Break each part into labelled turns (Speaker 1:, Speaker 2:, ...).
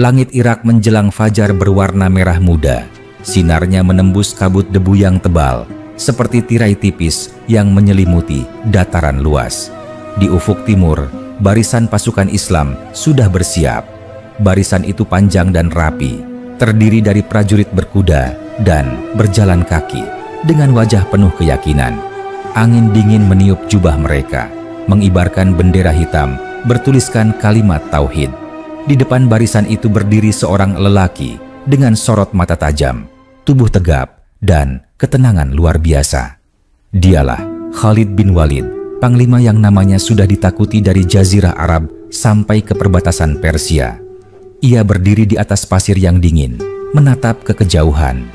Speaker 1: Langit Irak menjelang fajar berwarna merah muda. Sinarnya menembus kabut debu yang tebal, seperti tirai tipis yang menyelimuti dataran luas. Di ufuk timur, barisan pasukan Islam sudah bersiap. Barisan itu panjang dan rapi, terdiri dari prajurit berkuda dan berjalan kaki dengan wajah penuh keyakinan. Angin dingin meniup jubah mereka, mengibarkan bendera hitam bertuliskan kalimat tauhid. Di depan barisan itu berdiri seorang lelaki dengan sorot mata tajam, tubuh tegap, dan ketenangan luar biasa. Dialah Khalid bin Walid, panglima yang namanya sudah ditakuti dari Jazirah Arab sampai ke perbatasan Persia. Ia berdiri di atas pasir yang dingin, menatap ke kejauhan.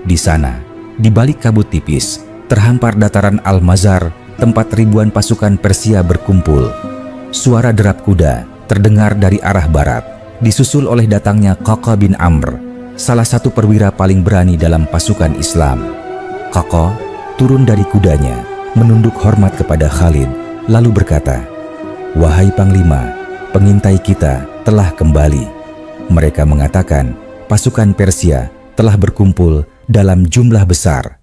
Speaker 1: Di sana, di balik kabut tipis, terhampar dataran Al-Mazar, tempat ribuan pasukan Persia berkumpul. Suara derap kuda terdengar dari arah barat, disusul oleh datangnya Qaqa bin Amr, salah satu perwira paling berani dalam pasukan Islam. Qaqa turun dari kudanya, menunduk hormat kepada Khalid, lalu berkata, "Wahai Panglima, pengintai kita telah kembali." Mereka mengatakan pasukan Persia telah berkumpul dalam jumlah besar.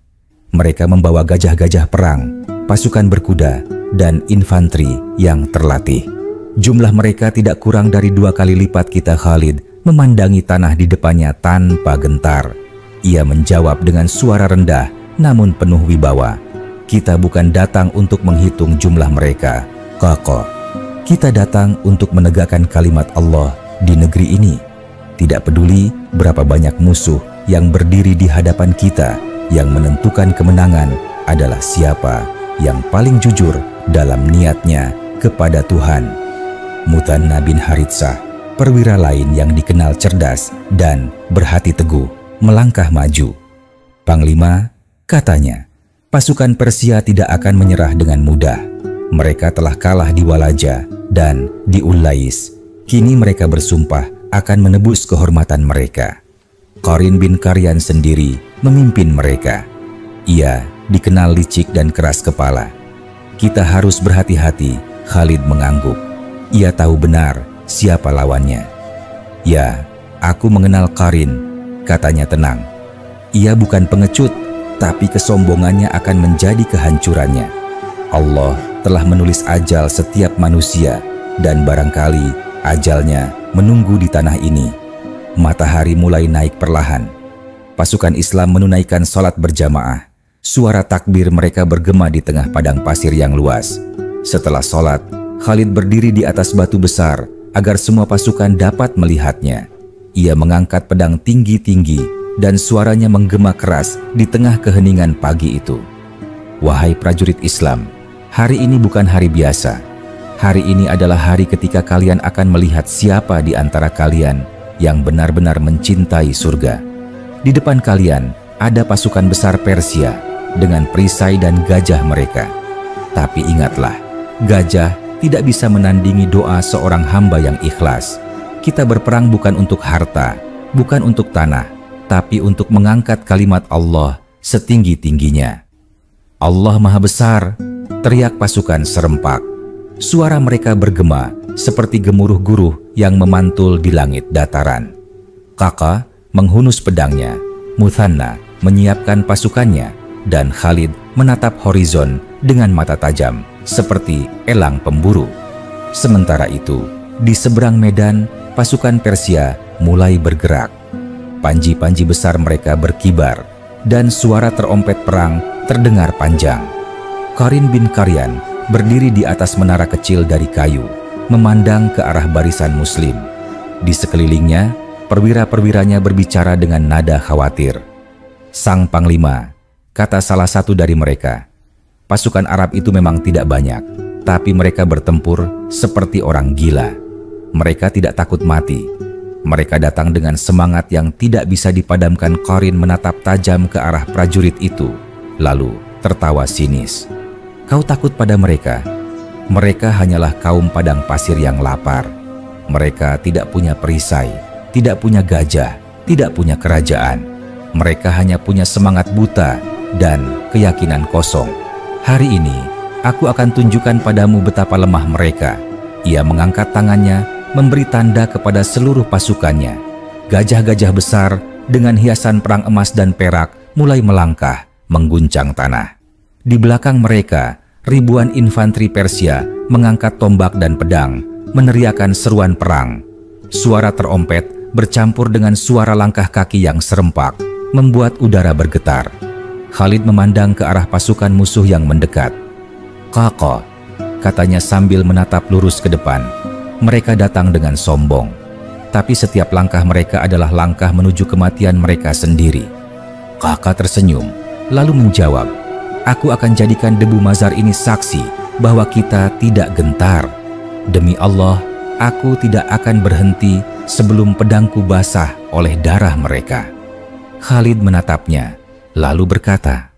Speaker 1: Mereka membawa gajah-gajah perang, pasukan berkuda, dan infanteri yang terlatih. Jumlah mereka tidak kurang dari 2 kali lipat kita. Khalid memandangi tanah di depannya tanpa gentar. Ia menjawab dengan suara rendah namun penuh wibawa, "Kita bukan datang untuk menghitung jumlah mereka, Qaqa. Kita datang untuk menegakkan kalimat Allah di negeri ini. Tidak peduli berapa banyak musuh yang berdiri di hadapan kita, yang menentukan kemenangan adalah siapa yang paling jujur dalam niatnya kepada Tuhan." Muthanna bin Haritsah, perwira lain yang dikenal cerdas dan berhati teguh, melangkah maju. "Panglima," katanya, "pasukan Persia tidak akan menyerah dengan mudah. Mereka telah kalah di Walaja dan di Ulais. Kini mereka bersumpah akan menebus kehormatan mereka." Qarin bin Karyan sendiri memimpin mereka. Ia dikenal licik dan keras kepala. "Kita harus berhati-hati," Khalid mengangguk. Ia tahu benar siapa lawannya. "Ya, aku mengenal Qarin," katanya tenang. "Ia bukan pengecut, tapi kesombongannya akan menjadi kehancurannya. Allah telah menulis ajal setiap manusia, dan barangkali ajalnya menunggu di tanah ini." Matahari mulai naik perlahan. Pasukan Islam menunaikan sholat berjamaah. Suara takbir mereka bergema di tengah padang pasir yang luas. Setelah sholat, Khalid berdiri di atas batu besar agar semua pasukan dapat melihatnya. Ia mengangkat pedang tinggi-tinggi dan suaranya menggema keras di tengah keheningan pagi itu. "Wahai prajurit Islam, hari ini bukan hari biasa. Hari ini adalah hari ketika kalian akan melihat siapa di antara kalian yang benar-benar mencintai surga. Di depan kalian ada pasukan besar Persia dengan perisai dan gajah mereka. Tapi ingatlah, gajah tidak bisa menandingi doa seorang hamba yang ikhlas. Kita berperang bukan untuk harta, bukan untuk tanah, tapi untuk mengangkat kalimat Allah setinggi-tingginya." "Allah Maha Besar!" teriak pasukan serempak. Suara mereka bergema seperti gemuruh guruh yang memantul di langit dataran. Qaqa menghunus pedangnya, Muthanna menyiapkan pasukannya, dan Khalid menatap horizon dengan mata tajam seperti elang pemburu. Sementara itu, di seberang medan, pasukan Persia mulai bergerak. Panji-panji besar mereka berkibar, dan suara terompet perang terdengar panjang. Qarin bin Karyan berdiri di atas menara kecil dari kayu, memandang ke arah barisan Muslim. Di sekelilingnya, perwira-perwiranya berbicara dengan nada khawatir. "Sang Panglima," kata salah satu dari mereka, "pasukan Arab itu memang tidak banyak, tapi mereka bertempur seperti orang gila. Mereka tidak takut mati. Mereka datang dengan semangat yang tidak bisa dipadamkan." Qarin menatap tajam ke arah prajurit itu, lalu tertawa sinis. "Kau takut pada mereka? Mereka hanyalah kaum padang pasir yang lapar. Mereka tidak punya perisai, tidak punya gajah, tidak punya kerajaan. Mereka hanya punya semangat buta dan keyakinan kosong. Hari ini, aku akan tunjukkan padamu betapa lemah mereka." Ia mengangkat tangannya, memberi tanda kepada seluruh pasukannya Gajah-gajah besar dengan hiasan perang emas dan perak mulai melangkah, mengguncang tanah. Di belakang mereka, ribuan infanteri Persia mengangkat tombak dan pedang, meneriakkan seruan perang. Suara terompet bercampur dengan suara langkah kaki yang serempak, membuat udara bergetar. Khalid memandang ke arah pasukan musuh yang mendekat. "Kakak," katanya sambil menatap lurus ke depan. Mereka datang dengan sombong, tapi setiap langkah mereka adalah langkah menuju kematian mereka sendiri. Kakak tersenyum, lalu menjawab, "Aku akan jadikan debu mazar ini saksi bahwa kita tidak gentar. Demi Allah, aku tidak akan berhenti sebelum pedangku basah oleh darah mereka." Khalid menatapnya, lalu berkata,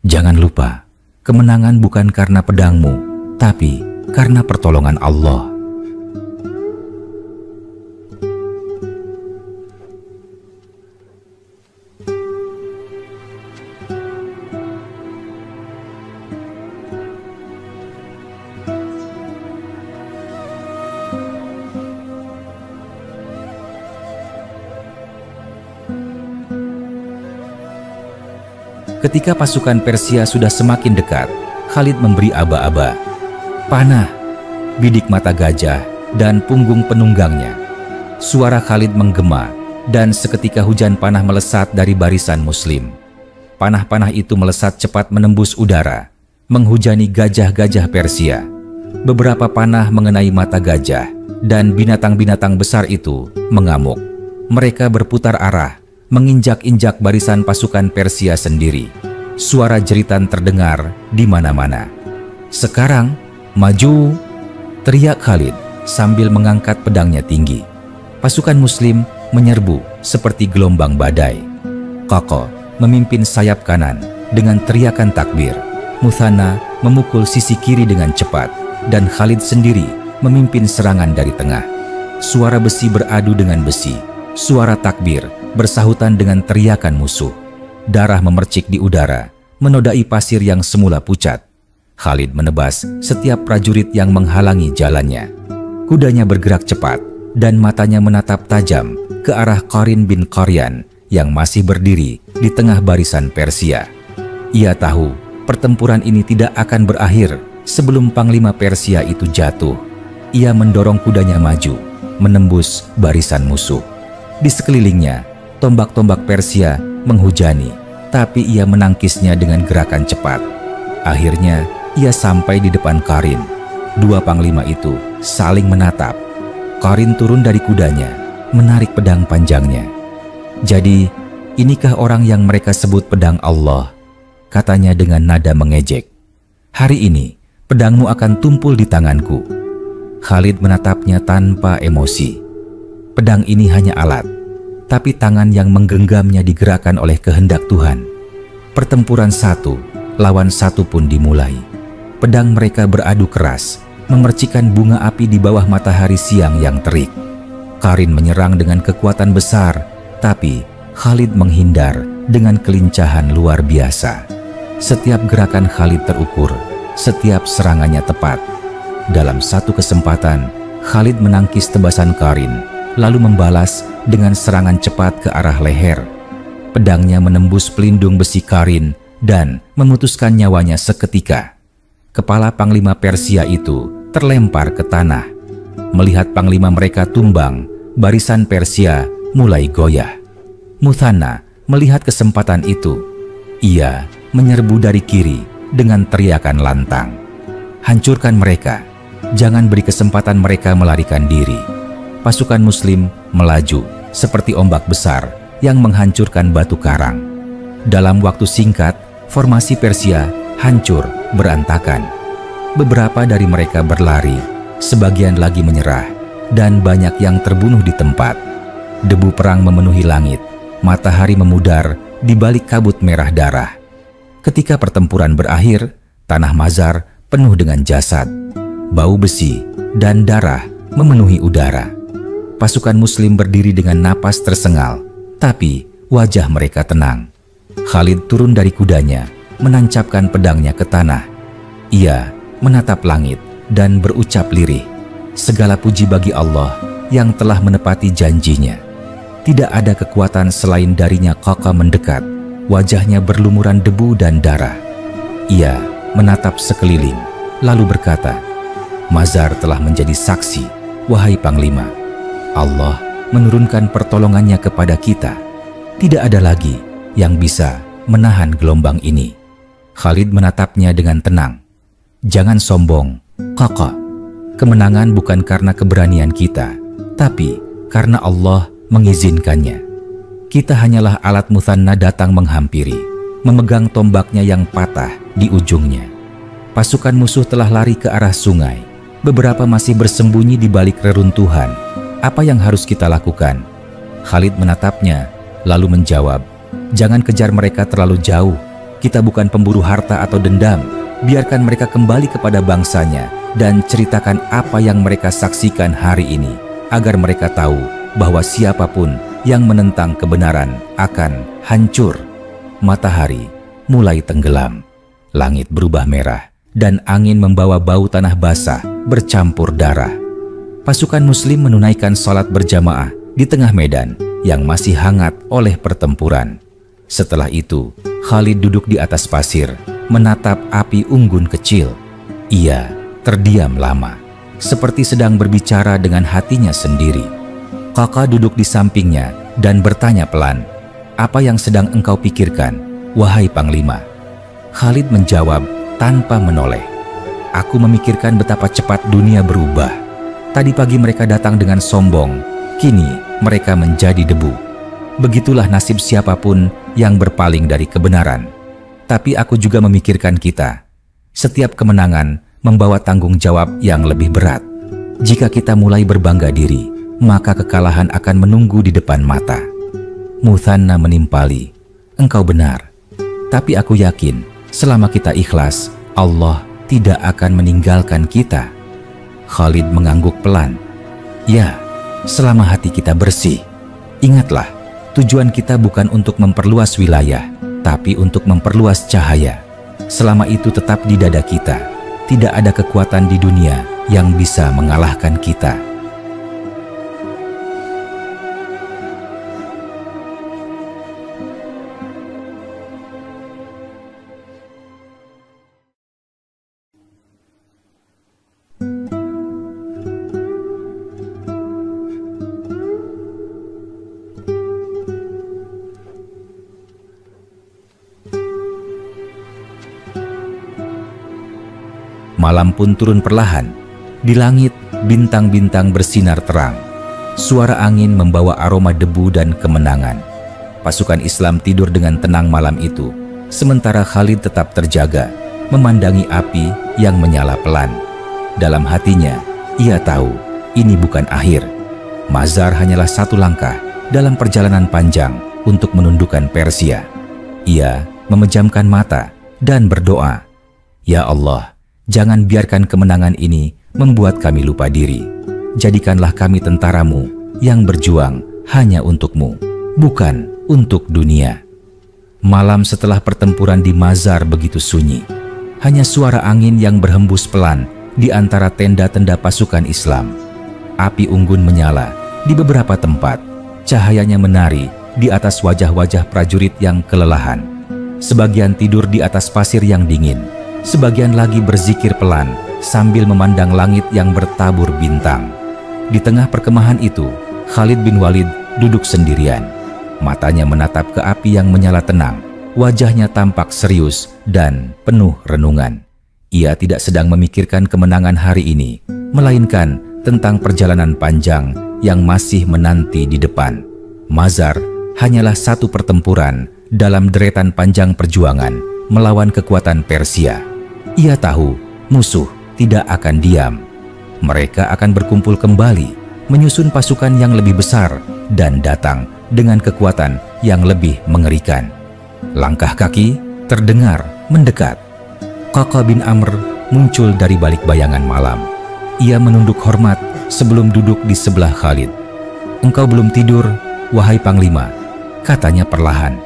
Speaker 1: "Jangan lupa, kemenangan bukan karena pedangmu, tapi karena pertolongan Allah." Ketika pasukan Persia sudah semakin dekat, Khalid memberi aba-aba. "Panah!" bidik mata gajah dan punggung penunggangnya. Suara Khalid menggema dan seketika hujan panah melesat dari barisan Muslim. Panah-panah itu melesat cepat menembus udara, menghujani gajah-gajah Persia. Beberapa panah mengenai mata gajah dan binatang-binatang besar itu mengamuk. Mereka berputar arah, menginjak-injak barisan pasukan Persia sendiri. Suara jeritan terdengar di mana-mana. "Sekarang, maju!" teriak Khalid sambil mengangkat pedangnya tinggi. Pasukan Muslim menyerbu seperti gelombang badai. Koko memimpin sayap kanan dengan teriakan takbir. Muthanna memukul sisi kiri dengan cepat, dan Khalid sendiri memimpin serangan dari tengah. Suara besi beradu dengan besi. Suara takbir bersahutan dengan teriakan musuh. Darah memercik di udara, menodai pasir yang semula pucat. Khalid menebas setiap prajurit yang menghalangi jalannya. Kudanya bergerak cepat dan matanya menatap tajam ke arah Qarin bin Qaryan yang masih berdiri di tengah barisan Persia. Ia tahu pertempuran ini tidak akan berakhir sebelum Panglima Persia itu jatuh. Ia mendorong kudanya maju, menembus barisan musuh. Di sekelilingnya, tombak-tombak Persia menghujani, tapi ia menangkisnya dengan gerakan cepat. Akhirnya, ia sampai di depan Qarin. Dua panglima itu saling menatap. Qarin turun dari kudanya, menarik pedang panjangnya. "Jadi, inikah orang yang mereka sebut pedang Allah?" katanya dengan nada mengejek. "Hari ini, pedangmu akan tumpul di tanganku." Khalid menatapnya tanpa emosi. Pedang ini hanya alat, tapi tangan yang menggenggamnya digerakkan oleh kehendak Tuhan. Pertempuran satu lawan satu pun dimulai. Pedang mereka beradu keras, memercikan bunga api di bawah matahari siang yang terik. Qarin menyerang dengan kekuatan besar, tapi Khalid menghindar dengan kelincahan luar biasa. Setiap gerakan Khalid terukur, setiap serangannya tepat. Dalam satu kesempatan, Khalid menangkis tebasan Qarin, lalu membalas dengan serangan cepat ke arah leher. Pedangnya menembus pelindung besi Qarin dan memutuskan nyawanya seketika. Kepala Panglima Persia itu terlempar ke tanah. Melihat Panglima mereka tumbang, barisan Persia mulai goyah. Muthanna melihat kesempatan itu. Ia menyerbu dari kiri dengan teriakan lantang. "Hancurkan mereka, jangan beri kesempatan mereka melarikan diri." Pasukan Muslim melaju seperti ombak besar yang menghancurkan batu karang. Dalam waktu singkat, formasi Persia hancur berantakan. Beberapa dari mereka berlari, sebagian lagi menyerah, dan banyak yang terbunuh di tempat. Debu perang memenuhi langit, matahari memudar di balik kabut merah darah. Ketika pertempuran berakhir, tanah Mazar penuh dengan jasad. Bau besi dan darah memenuhi udara. Pasukan Muslim berdiri dengan napas tersengal, tapi wajah mereka tenang. Khalid turun dari kudanya, menancapkan pedangnya ke tanah. Ia menatap langit dan berucap lirih, "Segala puji bagi Allah yang telah menepati janjinya." Tidak ada kekuatan selain darinya. Qaqa mendekat, wajahnya berlumuran debu dan darah. Ia menatap sekeliling, lalu berkata, "Mazar telah menjadi saksi, wahai Panglima. Allah menurunkan pertolongannya kepada kita. Tidak ada lagi yang bisa menahan gelombang ini." Khalid menatapnya dengan tenang. "Jangan sombong, Qaqa. Kemenangan bukan karena keberanian kita, tapi karena Allah mengizinkannya. Kita hanyalah alat Muthanna datang menghampiri, memegang tombaknya yang patah di ujungnya. Pasukan musuh telah lari ke arah sungai. Beberapa masih bersembunyi di balik reruntuhan. Apa yang harus kita lakukan?" Khalid menatapnya, lalu menjawab, "Jangan kejar mereka terlalu jauh. Kita bukan pemburu harta atau dendam. Biarkan mereka kembali kepada bangsanya dan ceritakan apa yang mereka saksikan hari ini, agar mereka tahu bahwa siapapun yang menentang kebenaran akan hancur." Matahari mulai tenggelam. Langit berubah merah dan angin membawa bau tanah basah bercampur darah. Pasukan Muslim menunaikan salat berjamaah di tengah medan yang masih hangat oleh pertempuran. Setelah itu, Khalid duduk di atas pasir, menatap api unggun kecil. Ia terdiam lama, seperti sedang berbicara dengan hatinya sendiri. Qaqa duduk di sampingnya dan bertanya pelan, "Apa yang sedang engkau pikirkan, wahai Panglima?" Khalid menjawab tanpa menoleh, "Aku memikirkan betapa cepat dunia berubah. Tadi pagi mereka datang dengan sombong, kini mereka menjadi debu. Begitulah nasib siapapun yang berpaling dari kebenaran. Tapi aku juga memikirkan kita. Setiap kemenangan membawa tanggung jawab yang lebih berat. Jika kita mulai berbangga diri, maka kekalahan akan menunggu di depan mata." Muthanna menimpali, "Engkau benar. Tapi aku yakin selama kita ikhlas, Allah tidak akan meninggalkan kita." Khalid mengangguk pelan. "Ya, selama hati kita bersih. Ingatlah, tujuan kita bukan untuk memperluas wilayah, tapi untuk memperluas cahaya. Selama itu tetap di dada kita, tidak ada kekuatan di dunia yang bisa mengalahkan kita." Malam pun turun perlahan. Di langit, bintang-bintang bersinar terang. Suara angin membawa aroma debu dan kemenangan. Pasukan Islam tidur dengan tenang malam itu, sementara Khalid tetap terjaga, memandangi api yang menyala pelan. Dalam hatinya, ia tahu ini bukan akhir. Mazar hanyalah satu langkah dalam perjalanan panjang untuk menundukkan Persia. Ia memejamkan mata dan berdoa, "Ya Allah, jangan biarkan kemenangan ini membuat kami lupa diri. Jadikanlah kami tentaramu yang berjuang hanya untukmu, bukan untuk dunia." Malam setelah pertempuran di Mazar begitu sunyi. Hanya suara angin yang berhembus pelan di antara tenda-tenda pasukan Islam. Api unggun menyala di beberapa tempat. Cahayanya menari di atas wajah-wajah prajurit yang kelelahan. Sebagian tidur di atas pasir yang dingin. Sebagian lagi berzikir pelan sambil memandang langit yang bertabur bintang. Di tengah perkemahan itu, Khalid bin Walid duduk sendirian. Matanya menatap ke api yang menyala tenang. Wajahnya tampak serius dan penuh renungan. Ia tidak sedang memikirkan kemenangan hari ini, melainkan tentang perjalanan panjang yang masih menanti di depan. Mazar hanyalah satu pertempuran dalam deretan panjang perjuangan melawan kekuatan Persia. Ia tahu musuh tidak akan diam. Mereka akan berkumpul kembali, menyusun pasukan yang lebih besar, dan datang dengan kekuatan yang lebih mengerikan. Langkah kaki terdengar mendekat. Qaqa bin Amr muncul dari balik bayangan malam. Ia menunduk hormat sebelum duduk di sebelah Khalid. "Engkau belum tidur, wahai Panglima," katanya perlahan.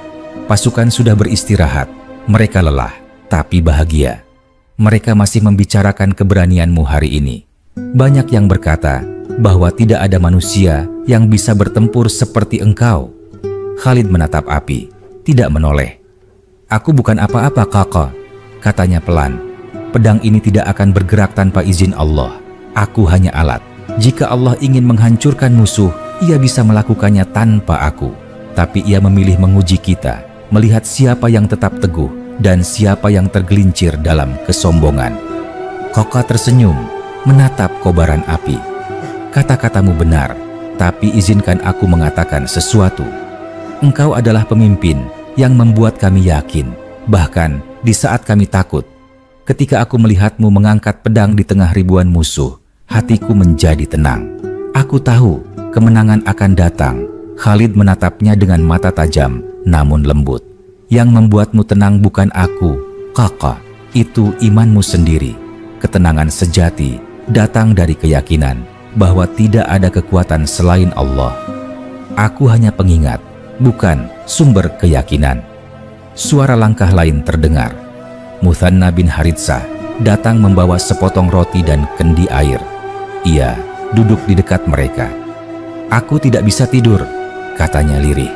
Speaker 1: "Pasukan sudah beristirahat. Mereka lelah, tapi bahagia. Mereka masih membicarakan keberanianmu hari ini. Banyak yang berkata bahwa tidak ada manusia yang bisa bertempur seperti engkau?" Khalid menatap api, tidak menoleh. "Aku bukan apa-apa, kakak," katanya pelan. "Pedang ini tidak akan bergerak tanpa izin Allah. Aku hanya alat. Jika Allah ingin menghancurkan musuh, Ia bisa melakukannya tanpa aku. Tapi Ia memilih menguji kita, melihat siapa yang tetap teguh dan siapa yang tergelincir dalam kesombongan." Koka tersenyum, menatap kobaran api. "Kata-katamu benar, tapi izinkan aku mengatakan sesuatu. Engkau adalah pemimpin yang membuat kami yakin, bahkan di saat kami takut. Ketika aku melihatmu mengangkat pedang di tengah ribuan musuh, hatiku menjadi tenang. Aku tahu kemenangan akan datang." Khalid menatapnya dengan mata tajam namun lembut. "Yang membuatmu tenang bukan aku, kakak. Itu imanmu sendiri. Ketenangan sejati datang dari keyakinan bahwa tidak ada kekuatan selain Allah. Aku hanya pengingat, bukan sumber keyakinan." Suara langkah lain terdengar. Muthanna bin Haritsah datang membawa sepotong roti dan kendi air. Ia duduk di dekat mereka. "Aku tidak bisa tidur," katanya lirih.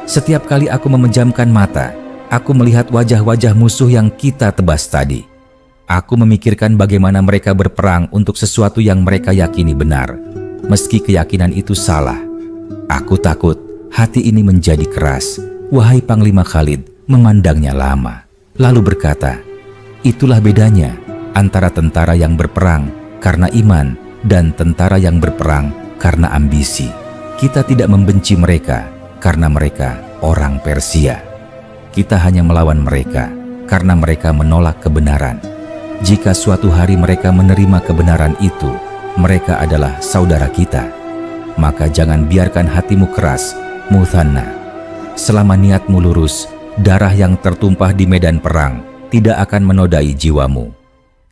Speaker 1: "Setiap kali aku memejamkan mata, aku melihat wajah-wajah musuh yang kita tebas tadi. Aku memikirkan bagaimana mereka berperang untuk sesuatu yang mereka yakini benar, meski keyakinan itu salah. Aku takut hati ini menjadi keras." Wahai Panglima Khalid memandangnya lama, lalu berkata, "Itulah bedanya antara tentara yang berperang karena iman dan tentara yang berperang karena ambisi. Kita tidak membenci mereka karena mereka orang Persia. Kita hanya melawan mereka karena mereka menolak kebenaran. Jika suatu hari mereka menerima kebenaran itu, mereka adalah saudara kita. Maka jangan biarkan hatimu keras, Muthanna. Selama niatmu lurus, darah yang tertumpah di medan perang tidak akan menodai jiwamu."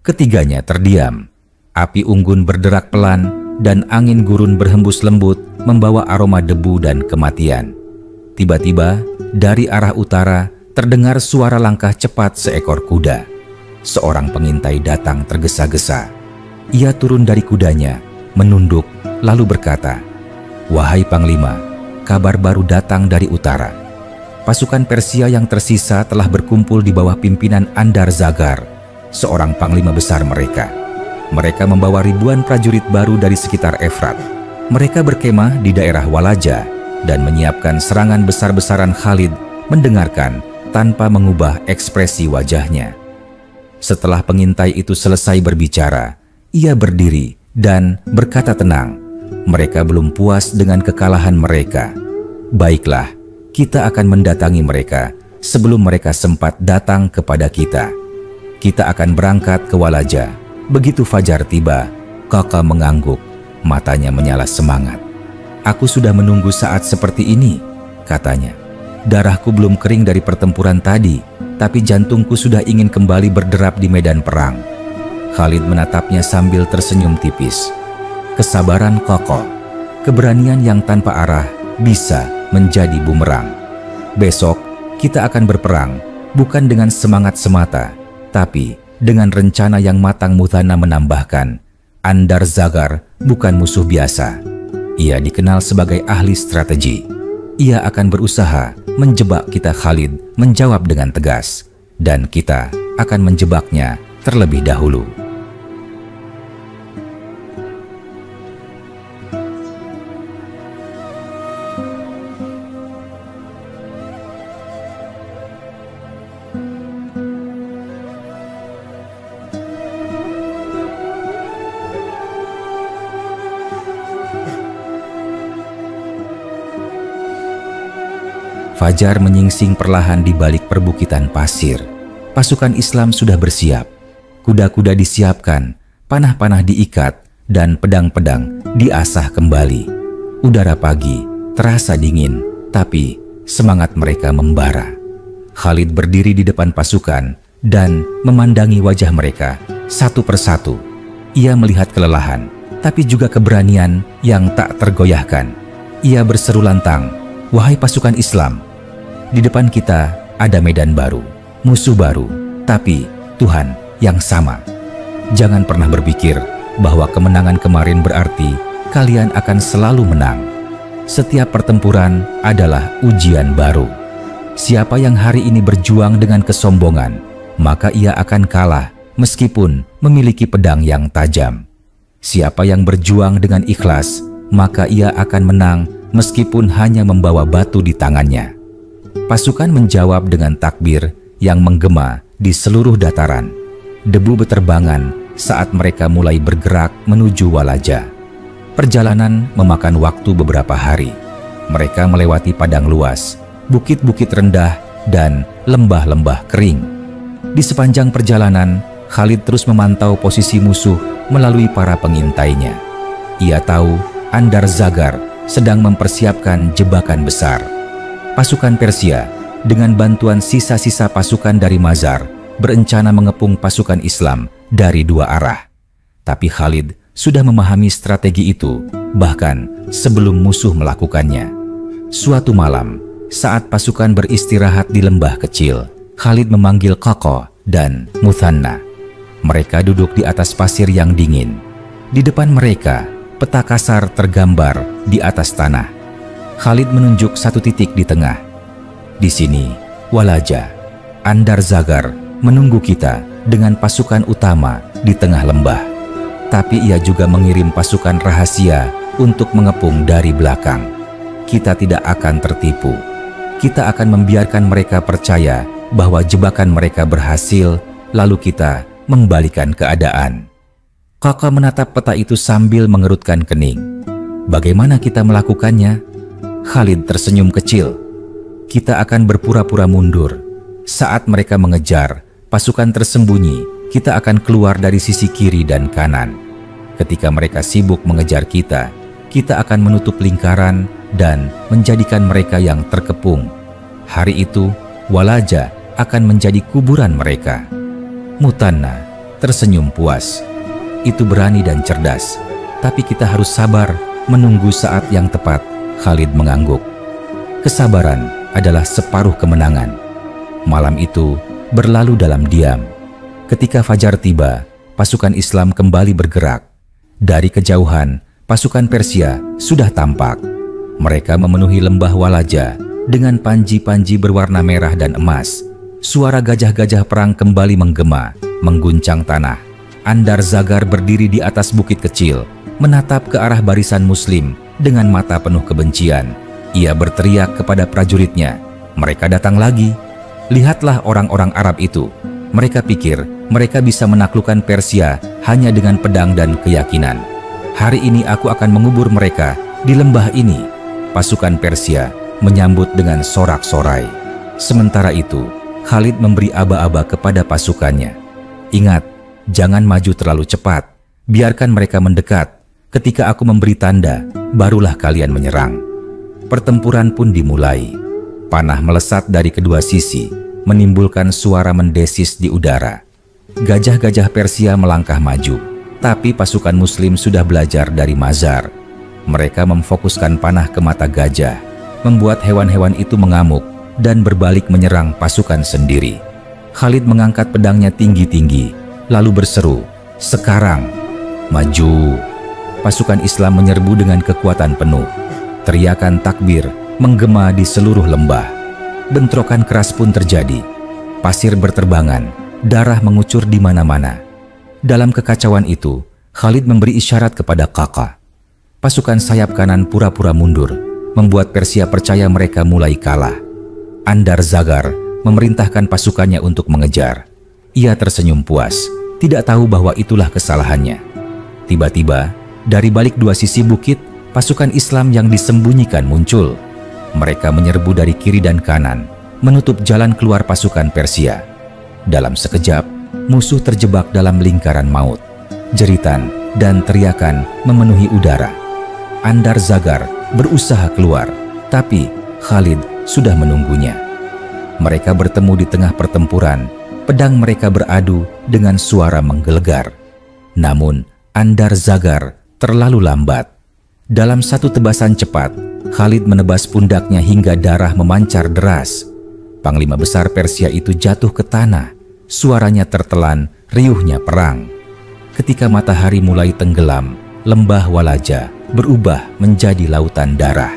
Speaker 1: Ketiganya terdiam. Api unggun berderak pelan dan angin gurun berhembus lembut membawa aroma debu dan kematian. Tiba-tiba dari arah utara terdengar suara langkah cepat seekor kuda. Seorang pengintai datang tergesa-gesa. Ia turun dari kudanya, menunduk, lalu berkata, "Wahai Panglima, kabar baru datang dari utara. Pasukan Persia yang tersisa telah berkumpul di bawah pimpinan Andar Zagar, seorang panglima besar mereka. Mereka membawa ribuan prajurit baru dari sekitar Efrat. Mereka berkemah di daerah Walaja dan menyiapkan serangan besar-besaran." Khalid mendengarkan tanpa mengubah ekspresi wajahnya. Setelah pengintai itu selesai berbicara, ia berdiri dan berkata tenang, "Mereka belum puas dengan kekalahan mereka. Baiklah, kita akan mendatangi mereka sebelum mereka sempat datang kepada kita. Kita akan berangkat ke Walaja." Begitu fajar tiba, Kakak mengangguk, matanya menyala semangat. "Aku sudah menunggu saat seperti ini," katanya. "Darahku belum kering dari pertempuran tadi, tapi jantungku sudah ingin kembali berderap di medan perang." Khalid menatapnya sambil tersenyum tipis. "Kesabaran kokoh, keberanian yang tanpa arah bisa menjadi bumerang. Besok kita akan berperang, bukan dengan semangat semata, tapi dengan rencana yang matang." Muthanna menambahkan, "Andar Zagar bukan musuh biasa. Ia dikenal sebagai ahli strategi. Ia akan berusaha menjebak kita." Khalid menjawab dengan tegas, "Dan kita akan menjebaknya terlebih dahulu." Fajar menyingsing perlahan di balik perbukitan pasir. Pasukan Islam sudah bersiap. Kuda-kuda disiapkan, panah-panah diikat, dan pedang-pedang diasah kembali. Udara pagi terasa dingin, tapi semangat mereka membara. Khalid berdiri di depan pasukan dan memandangi wajah mereka satu persatu. Ia melihat kelelahan, tapi juga keberanian yang tak tergoyahkan. Ia berseru lantang, "Wahai pasukan Islam, di depan kita ada medan baru, musuh baru, tapi Tuhan yang sama. Jangan pernah berpikir bahwa kemenangan kemarin berarti kalian akan selalu menang. Setiap pertempuran adalah ujian baru. Siapa yang hari ini berjuang dengan kesombongan, maka ia akan kalah meskipun memiliki pedang yang tajam. Siapa yang berjuang dengan ikhlas, maka ia akan menang meskipun hanya membawa batu di tangannya. Pasukan menjawab dengan takbir yang menggema di seluruh dataran. Debu beterbangan saat mereka mulai bergerak menuju Walaja. Perjalanan memakan waktu beberapa hari. Mereka melewati padang luas, bukit-bukit rendah, dan lembah-lembah kering. Di sepanjang perjalanan, Khalid terus memantau posisi musuh melalui para pengintainya. Ia tahu Andar Zagar sedang mempersiapkan jebakan besar. Pasukan Persia dengan bantuan sisa-sisa pasukan dari Mazar berencana mengepung pasukan Islam dari dua arah. Tapi Khalid sudah memahami strategi itu bahkan sebelum musuh melakukannya. Suatu malam, saat pasukan beristirahat di lembah kecil, Khalid memanggil Koko dan Muthanna. Mereka duduk di atas pasir yang dingin. Di depan mereka, peta kasar tergambar di atas tanah. Khalid menunjuk satu titik di tengah. Di sini, Walaja. Andar Zagar menunggu kita dengan pasukan utama di tengah lembah. Tapi ia juga mengirim pasukan rahasia untuk mengepung dari belakang. Kita tidak akan tertipu. Kita akan membiarkan mereka percaya bahwa jebakan mereka berhasil, lalu kita membalikan keadaan. Kakak menatap peta itu sambil mengerutkan kening. Bagaimana kita melakukannya? Khalid tersenyum kecil. Kita akan berpura-pura mundur. Saat mereka mengejar, pasukan tersembunyi, kita akan keluar dari sisi kiri dan kanan. Ketika mereka sibuk mengejar kita, kita akan menutup lingkaran dan menjadikan mereka yang terkepung. Hari itu, Walaja akan menjadi kuburan mereka. Muthanna tersenyum puas. Itu berani dan cerdas, tapi kita harus sabar menunggu saat yang tepat. Khalid mengangguk. Kesabaran adalah separuh kemenangan. Malam itu berlalu dalam diam. Ketika fajar tiba, pasukan Islam kembali bergerak. Dari kejauhan, pasukan Persia sudah tampak. Mereka memenuhi lembah Walaja dengan panji-panji berwarna merah dan emas. Suara gajah-gajah perang kembali menggema, mengguncang tanah. Andar Zagar berdiri di atas bukit kecil, menatap ke arah barisan Muslim dengan mata penuh kebencian. Ia berteriak kepada prajuritnya, "Mereka datang lagi. Lihatlah orang-orang Arab itu. Mereka pikir mereka bisa menaklukkan Persia hanya dengan pedang dan keyakinan. Hari ini aku akan mengubur mereka di lembah ini." Pasukan Persia menyambut dengan sorak-sorai. Sementara itu, Khalid memberi aba-aba kepada pasukannya. "Ingat, jangan maju terlalu cepat. Biarkan mereka mendekat. Ketika aku memberi tanda, barulah kalian menyerang." Pertempuran pun dimulai. Panah melesat dari kedua sisi, menimbulkan suara mendesis di udara. Gajah-gajah Persia melangkah maju, tapi pasukan Muslim sudah belajar dari Mazar. Mereka memfokuskan panah ke mata gajah, membuat hewan-hewan itu mengamuk dan berbalik menyerang pasukan sendiri. Khalid mengangkat pedangnya tinggi-tinggi, lalu berseru, "Sekarang, maju!" Pasukan Islam menyerbu dengan kekuatan penuh. Teriakan takbir menggema di seluruh lembah. Bentrokan keras pun terjadi. Pasir berterbangan, darah mengucur di mana-mana. Dalam kekacauan itu, Khalid memberi isyarat kepada Kakak. Pasukan sayap kanan pura-pura mundur, membuat Persia percaya mereka mulai kalah. Andar Zagar memerintahkan pasukannya untuk mengejar. Ia tersenyum puas, tidak tahu bahwa itulah kesalahannya. Tiba-tiba, dari balik dua sisi bukit, pasukan Islam yang disembunyikan muncul. Mereka menyerbu dari kiri dan kanan, menutup jalan keluar pasukan Persia. Dalam sekejap, musuh terjebak dalam lingkaran maut. Jeritan dan teriakan memenuhi udara. Andar Zagar berusaha keluar, tapi Khalid sudah menunggunya. Mereka bertemu di tengah pertempuran. Pedang mereka beradu dengan suara menggelegar. Namun, Andar Zagar terlalu lambat. Dalam satu tebasan cepat, Khalid menebas pundaknya hingga darah memancar deras. Panglima besar Persia itu jatuh ke tanah. Suaranya tertelan, riuhnya perang. Ketika matahari mulai tenggelam, lembah Walaja berubah menjadi lautan darah.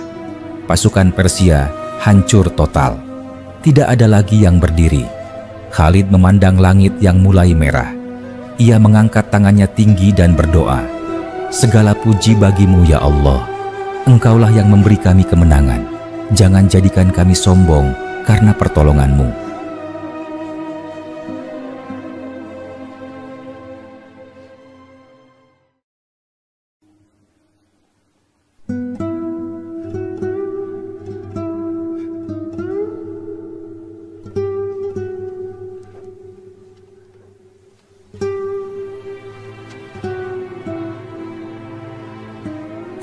Speaker 1: pasukan Persia hancur total. Tidak ada lagi yang berdiri. Khalid memandang langit yang mulai merah. Ia mengangkat tangannya tinggi dan berdoa, "Segala puji bagimu ya Allah. Engkaulah yang memberi kami kemenangan. Jangan jadikan kami sombong karena pertolonganmu."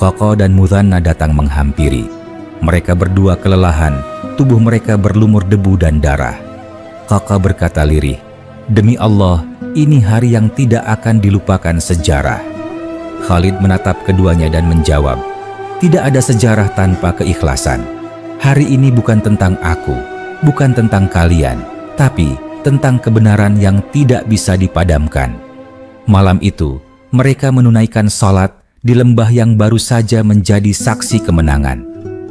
Speaker 1: Qaqa dan Muthanna datang menghampiri. Mereka berdua kelelahan, tubuh mereka berlumur debu dan darah. Qaqa berkata lirih, "Demi Allah, ini hari yang tidak akan dilupakan sejarah." Khalid menatap keduanya dan menjawab, "Tidak ada sejarah tanpa keikhlasan. Hari ini bukan tentang aku, bukan tentang kalian, tapi tentang kebenaran yang tidak bisa dipadamkan." Malam itu, mereka menunaikan salat di lembah yang baru saja menjadi saksi kemenangan.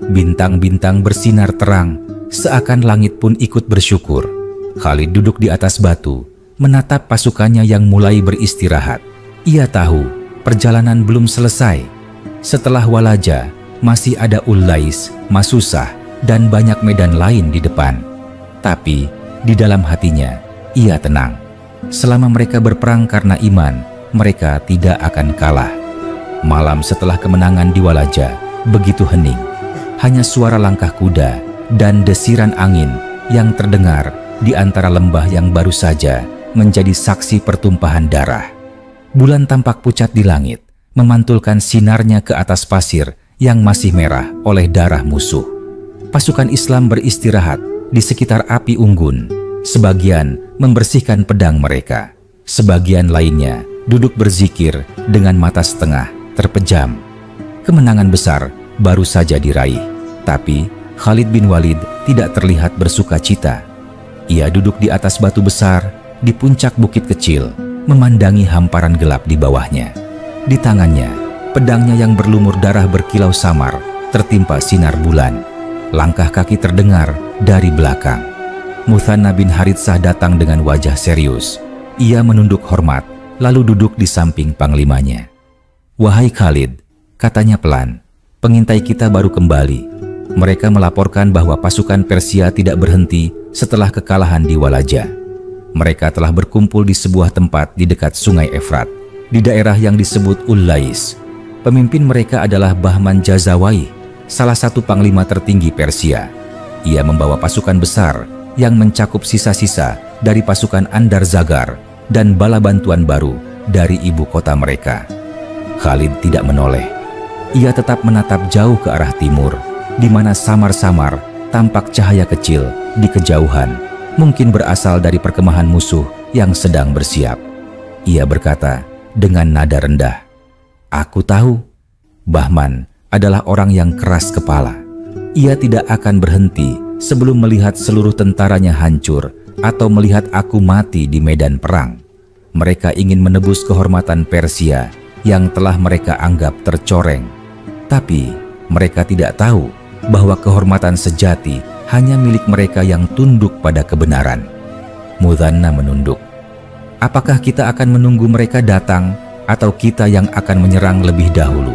Speaker 1: Bintang-bintang bersinar terang, seakan langit pun ikut bersyukur. Khalid duduk di atas batu, menatap pasukannya yang mulai beristirahat. Ia tahu perjalanan belum selesai. Setelah Walaja, masih ada Ulais, Masusah, dan banyak medan lain di depan. Tapi di dalam hatinya, ia tenang. Selama mereka berperang karena iman, mereka tidak akan kalah. Malam setelah kemenangan di Walaja begitu hening. Hanya suara langkah kuda dan desiran angin yang terdengar di antara lembah yang baru saja menjadi saksi pertumpahan darah. Bulan tampak pucat di langit, memantulkan sinarnya ke atas pasir yang masih merah oleh darah musuh. Pasukan Islam beristirahat di sekitar api unggun. Sebagian membersihkan pedang mereka. Sebagian lainnya duduk berzikir dengan mata setengah terpejam. Kemenangan besar baru saja diraih, tapi Khalid bin Walid tidak terlihat bersuka cita. Ia duduk di atas batu besar di puncak bukit kecil, memandangi hamparan gelap di bawahnya. Di tangannya, pedangnya yang berlumur darah berkilau samar, tertimpa sinar bulan. Langkah kaki terdengar dari belakang. Muthanna bin Haritsah datang dengan wajah serius. Ia menunduk hormat, lalu duduk di samping panglimanya. "Wahai Khalid," katanya pelan, "pengintai kita baru kembali. Mereka melaporkan bahwa pasukan Persia tidak berhenti setelah kekalahan di Walaja. Mereka telah berkumpul di sebuah tempat di dekat sungai Efrat, di daerah yang disebut Ulais. Pemimpin mereka adalah Bahman Jazawai, salah satu panglima tertinggi Persia. Ia membawa pasukan besar yang mencakup sisa-sisa dari pasukan Andar Zagar dan bala bantuan baru dari ibu kota mereka." Khalid tidak menoleh. Ia tetap menatap jauh ke arah timur, di mana samar-samar tampak cahaya kecil di kejauhan, mungkin berasal dari perkemahan musuh yang sedang bersiap. Ia berkata dengan nada rendah, "Aku tahu, Bahman adalah orang yang keras kepala. Ia tidak akan berhenti sebelum melihat seluruh tentaranya hancur atau melihat aku mati di medan perang. Mereka ingin menebus kehormatan Persia yang telah mereka anggap tercoreng. Tapi mereka tidak tahu bahwa kehormatan sejati hanya milik mereka yang tunduk pada kebenaran." Muthanna menunduk. "Apakah kita akan menunggu mereka datang atau kita yang akan menyerang lebih dahulu?"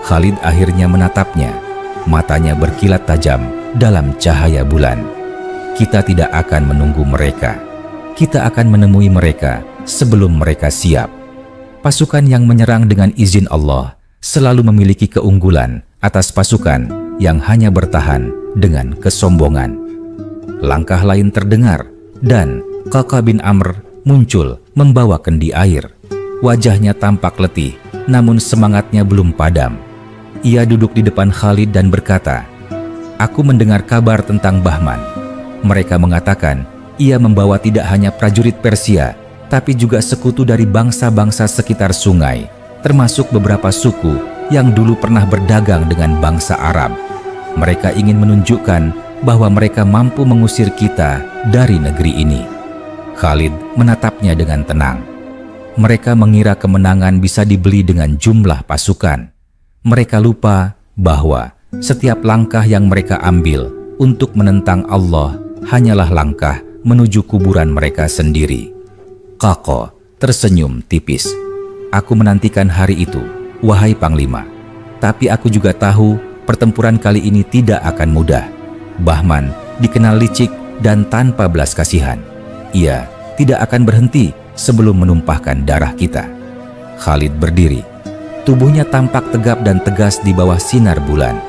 Speaker 1: Khalid akhirnya menatapnya. Matanya berkilat tajam dalam cahaya bulan. "Kita tidak akan menunggu mereka. Kita akan menemui mereka sebelum mereka siap." Pasukan yang menyerang dengan izin Allah selalu memiliki keunggulan atas pasukan yang hanya bertahan dengan kesombongan. Langkah lain terdengar dan Qaqa bin Amr muncul membawa kendi air. Wajahnya tampak letih, namun semangatnya belum padam. Ia duduk di depan Khalid dan berkata, "Aku mendengar kabar tentang Bahman. Mereka mengatakan ia membawa tidak hanya prajurit Persia, tapi juga sekutu dari bangsa-bangsa sekitar sungai, termasuk beberapa suku yang dulu pernah berdagang dengan bangsa Arab. Mereka ingin menunjukkan bahwa mereka mampu mengusir kita dari negeri ini." Khalid menatapnya dengan tenang. Mereka mengira kemenangan bisa dibeli dengan jumlah pasukan. Mereka lupa bahwa Setiap langkah yang mereka ambil untuk menentang Allah hanyalah langkah menuju kuburan mereka sendiri. Qaqo tersenyum tipis. Aku menantikan hari itu, wahai Panglima. Tapi aku juga tahu pertempuran kali ini tidak akan mudah. Bahman dikenal licik dan tanpa belas kasihan. Ia tidak akan berhenti sebelum menumpahkan darah kita. Khalid berdiri. Tubuhnya tampak tegap dan tegas di bawah sinar bulan.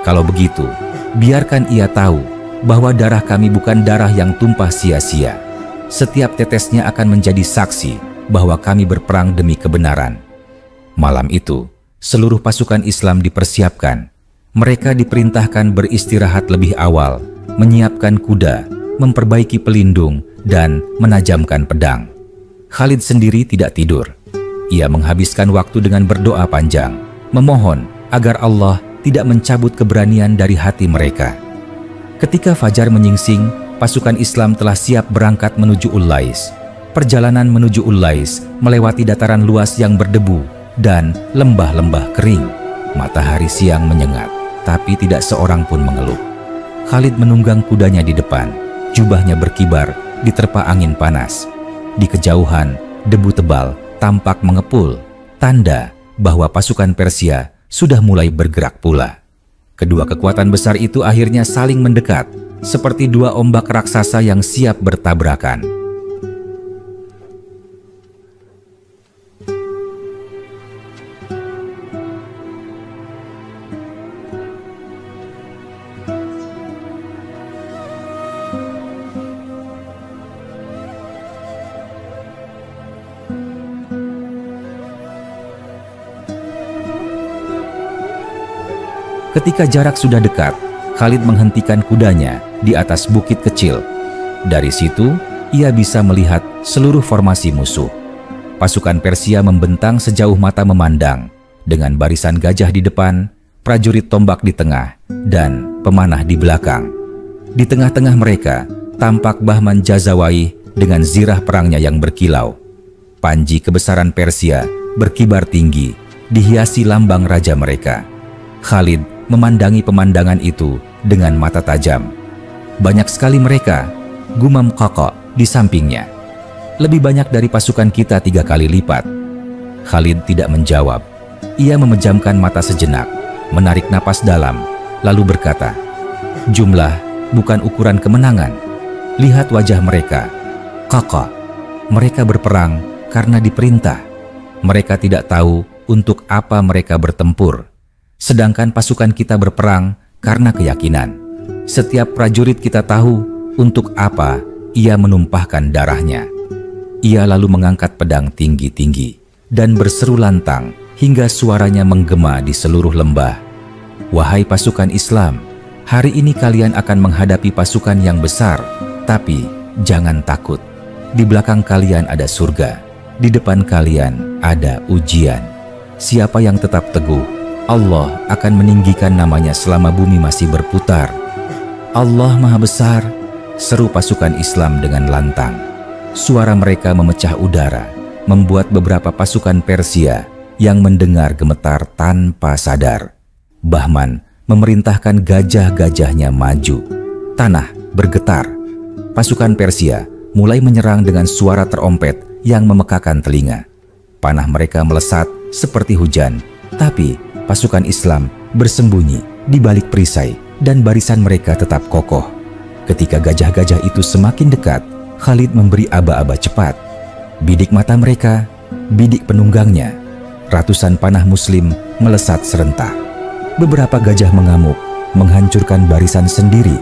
Speaker 1: Kalau begitu, biarkan ia tahu bahwa darah kami bukan darah yang tumpah sia-sia. Setiap tetesnya akan menjadi saksi bahwa kami berperang demi kebenaran. Malam itu, seluruh pasukan Islam dipersiapkan. Mereka diperintahkan beristirahat lebih awal, menyiapkan kuda, memperbaiki pelindung, dan menajamkan pedang. Khalid sendiri tidak tidur. Ia menghabiskan waktu dengan berdoa panjang, memohon agar Allah tidak mencabut keberanian dari hati mereka. Ketika fajar menyingsing, pasukan Islam telah siap berangkat menuju Ulais. Perjalanan menuju Ulais melewati dataran luas yang berdebu dan lembah-lembah kering. Matahari siang menyengat, tapi tidak seorang pun mengeluh. Khalid menunggang kudanya di depan, jubahnya berkibar diterpa angin panas. Di kejauhan, debu tebal tampak mengepul, tanda bahwa pasukan Persia sudah mulai bergerak pula. Kedua kekuatan besar itu akhirnya saling mendekat, seperti dua ombak raksasa yang siap bertabrakan. Ketika jarak sudah dekat, Khalid menghentikan kudanya di atas bukit kecil. Dari situ, ia bisa melihat seluruh formasi musuh. Pasukan Persia membentang sejauh mata memandang, dengan barisan gajah di depan, prajurit tombak di tengah, dan pemanah di belakang. Di tengah-tengah mereka, tampak Bahman Jazawai dengan zirah perangnya yang berkilau. Panji kebesaran Persia berkibar tinggi, dihiasi lambang raja mereka. Khalid memandangi pemandangan itu dengan mata tajam. Banyak sekali mereka, gumam Qaqo di sampingnya. Lebih banyak dari pasukan kita 3 kali lipat. Khalid tidak menjawab. Ia memejamkan mata sejenak, menarik napas dalam, lalu berkata, "Jumlah bukan ukuran kemenangan. Lihat wajah mereka. Qaqo, mereka berperang karena diperintah. Mereka tidak tahu untuk apa mereka bertempur. Sedangkan pasukan kita berperang karena keyakinan. Setiap prajurit kita tahu untuk apa ia menumpahkan darahnya." Ia lalu mengangkat pedang tinggi-tinggi dan berseru lantang hingga suaranya menggema di seluruh lembah. "Wahai pasukan Islam, hari ini kalian akan menghadapi pasukan yang besar, tapi jangan takut. Di belakang kalian ada surga, di depan kalian ada ujian. Siapa yang tetap teguh, Allah akan meninggikan namanya selama bumi masih berputar." "Allah Maha Besar," seru pasukan Islam dengan lantang. Suara mereka memecah udara, membuat beberapa pasukan Persia yang mendengar gemetar tanpa sadar. Bahman memerintahkan gajah-gajahnya maju. Tanah bergetar. Pasukan Persia mulai menyerang dengan suara terompet yang memekakan telinga. Panah mereka melesat seperti hujan, tapi pasukan Islam bersembunyi di balik perisai dan barisan mereka tetap kokoh. Ketika gajah-gajah itu semakin dekat, Khalid memberi aba-aba cepat. Bidik mata mereka, bidik penunggangnya. Ratusan panah Muslim melesat serentak. Beberapa gajah mengamuk, menghancurkan barisan sendiri.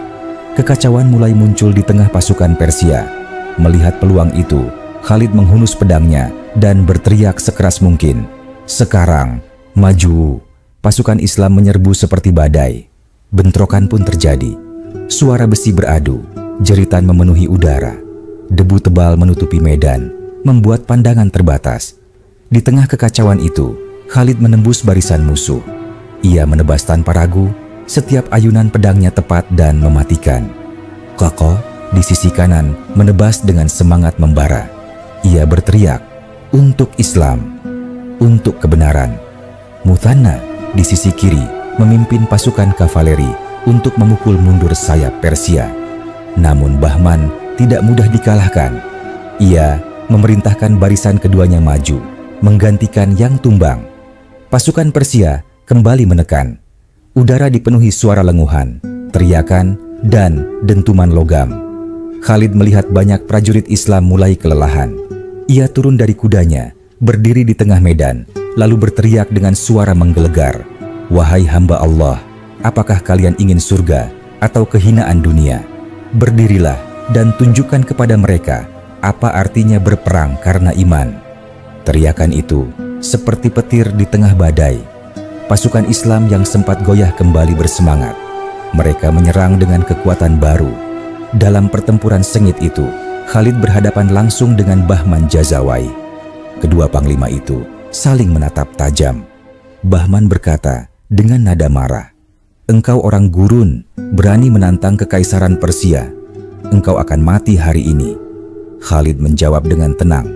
Speaker 1: Kekacauan mulai muncul di tengah pasukan Persia. Melihat peluang itu, Khalid menghunus pedangnya dan berteriak sekeras mungkin, "Sekarang, maju!" Pasukan Islam menyerbu seperti badai. Bentrokan pun terjadi. Suara besi beradu, jeritan memenuhi udara. Debu tebal menutupi medan, membuat pandangan terbatas. Di tengah kekacauan itu, Khalid menembus barisan musuh. Ia menebas tanpa ragu, setiap ayunan pedangnya tepat dan mematikan. Qaqo di sisi kanan menebas dengan semangat membara. Ia berteriak, "Untuk Islam, untuk kebenaran." Muthanna di sisi kiri memimpin pasukan kavaleri untuk memukul mundur sayap Persia. Namun Bahman tidak mudah dikalahkan. Ia memerintahkan barisan keduanya maju, menggantikan yang tumbang. Pasukan Persia kembali menekan. Udara dipenuhi suara lenguhan, teriakan, dan dentuman logam. Khalid melihat banyak prajurit Islam mulai kelelahan. Ia turun dari kudanya, berdiri di tengah medan, lalu berteriak dengan suara menggelegar, "Wahai hamba Allah, apakah kalian ingin surga atau kehinaan dunia? Berdirilah dan tunjukkan kepada mereka apa artinya berperang karena iman." Teriakan itu seperti petir di tengah badai. Pasukan Islam yang sempat goyah kembali bersemangat. Mereka menyerang dengan kekuatan baru. Dalam pertempuran sengit itu, Khalid berhadapan langsung dengan Bahman Jazawai. Kedua panglima itu saling menatap tajam. Bahman berkata dengan nada marah, "Engkau orang gurun, berani menantang kekaisaran Persia. Engkau akan mati hari ini." Khalid menjawab dengan tenang,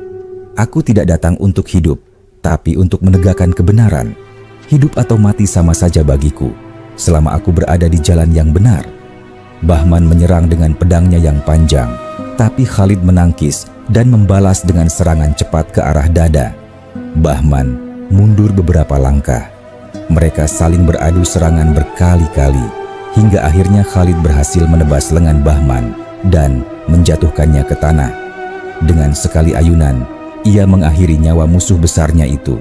Speaker 1: "Aku tidak datang untuk hidup, tapi untuk menegakkan kebenaran. Hidup atau mati sama saja bagiku, selama aku berada di jalan yang benar." Bahman menyerang dengan pedangnya yang panjang, tapi Khalid menangkis dan membalas dengan serangan cepat ke arah dada. Bahman mundur beberapa langkah. Mereka saling beradu serangan berkali-kali, hingga akhirnya Khalid berhasil menebas lengan Bahman dan menjatuhkannya ke tanah. Dengan sekali ayunan, ia mengakhiri nyawa musuh besarnya itu.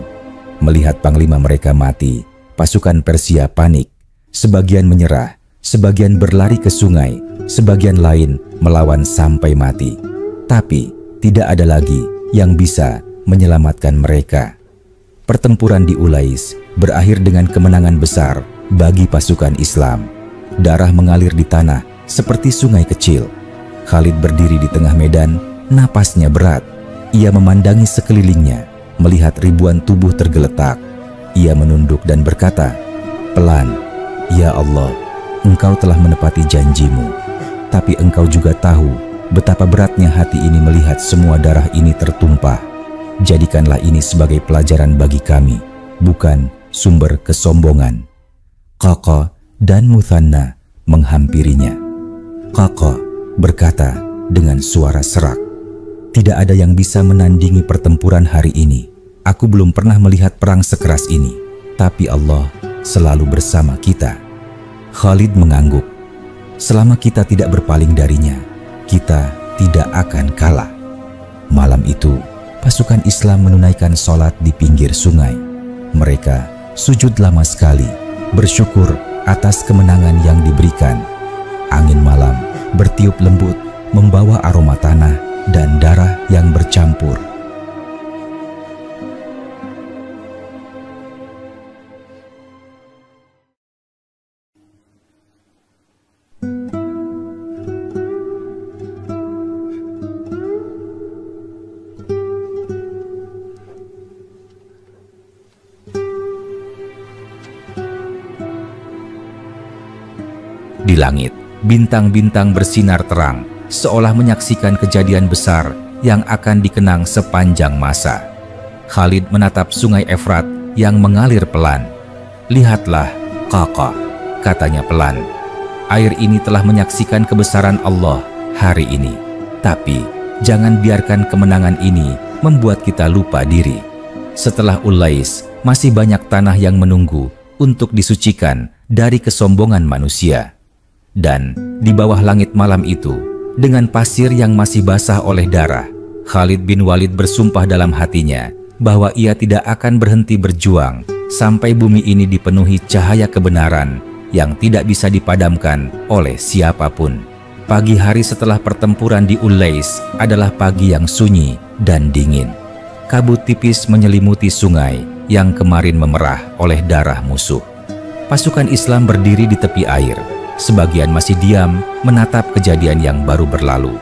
Speaker 1: Melihat panglima mereka mati, pasukan Persia panik. Sebagian menyerah, sebagian berlari ke sungai, sebagian lain melawan sampai mati. Tapi tidak ada lagi yang bisa menyelamatkan mereka. Pertempuran di Ulais berakhir dengan kemenangan besar bagi pasukan Islam. Darah mengalir di tanah seperti sungai kecil. Khalid berdiri di tengah medan, napasnya berat. Ia memandangi sekelilingnya, melihat ribuan tubuh tergeletak. Ia menunduk dan berkata, "Pelan, ya Allah, Engkau telah menepati janjimu. Tapi Engkau juga tahu betapa beratnya hati ini melihat semua darah ini tertumpah. Jadikanlah ini sebagai pelajaran bagi kami, bukan sumber kesombongan." Qaqa dan Muthanna menghampirinya. Qaqa berkata dengan suara serak, "Tidak ada yang bisa menandingi pertempuran hari ini. Aku belum pernah melihat perang sekeras ini, tapi Allah selalu bersama kita." Khalid mengangguk. Selama kita tidak berpaling darinya, kita tidak akan kalah. Malam itu, pasukan Islam menunaikan sholat di pinggir sungai. Mereka sujud lama sekali, bersyukur atas kemenangan yang diberikan. Angin malam bertiup lembut, membawa aroma tanah dan darah yang bercampur. Di langit, bintang-bintang bersinar terang, seolah menyaksikan kejadian besar yang akan dikenang sepanjang masa. Khalid menatap sungai Efrat yang mengalir pelan. "Lihatlah, Qaqa," katanya pelan. "Air ini telah menyaksikan kebesaran Allah hari ini. Tapi jangan biarkan kemenangan ini membuat kita lupa diri. Setelah Ulais, masih banyak tanah yang menunggu untuk disucikan dari kesombongan manusia." Dan di bawah langit malam itu, dengan pasir yang masih basah oleh darah, Khalid bin Walid bersumpah dalam hatinya bahwa ia tidak akan berhenti berjuang sampai bumi ini dipenuhi cahaya kebenaran yang tidak bisa dipadamkan oleh siapapun. Pagi hari setelah pertempuran di Ulais adalah pagi yang sunyi dan dingin. Kabut tipis menyelimuti sungai yang kemarin memerah oleh darah musuh. Pasukan Islam berdiri di tepi air. Sebagian masih diam menatap kejadian yang baru berlalu.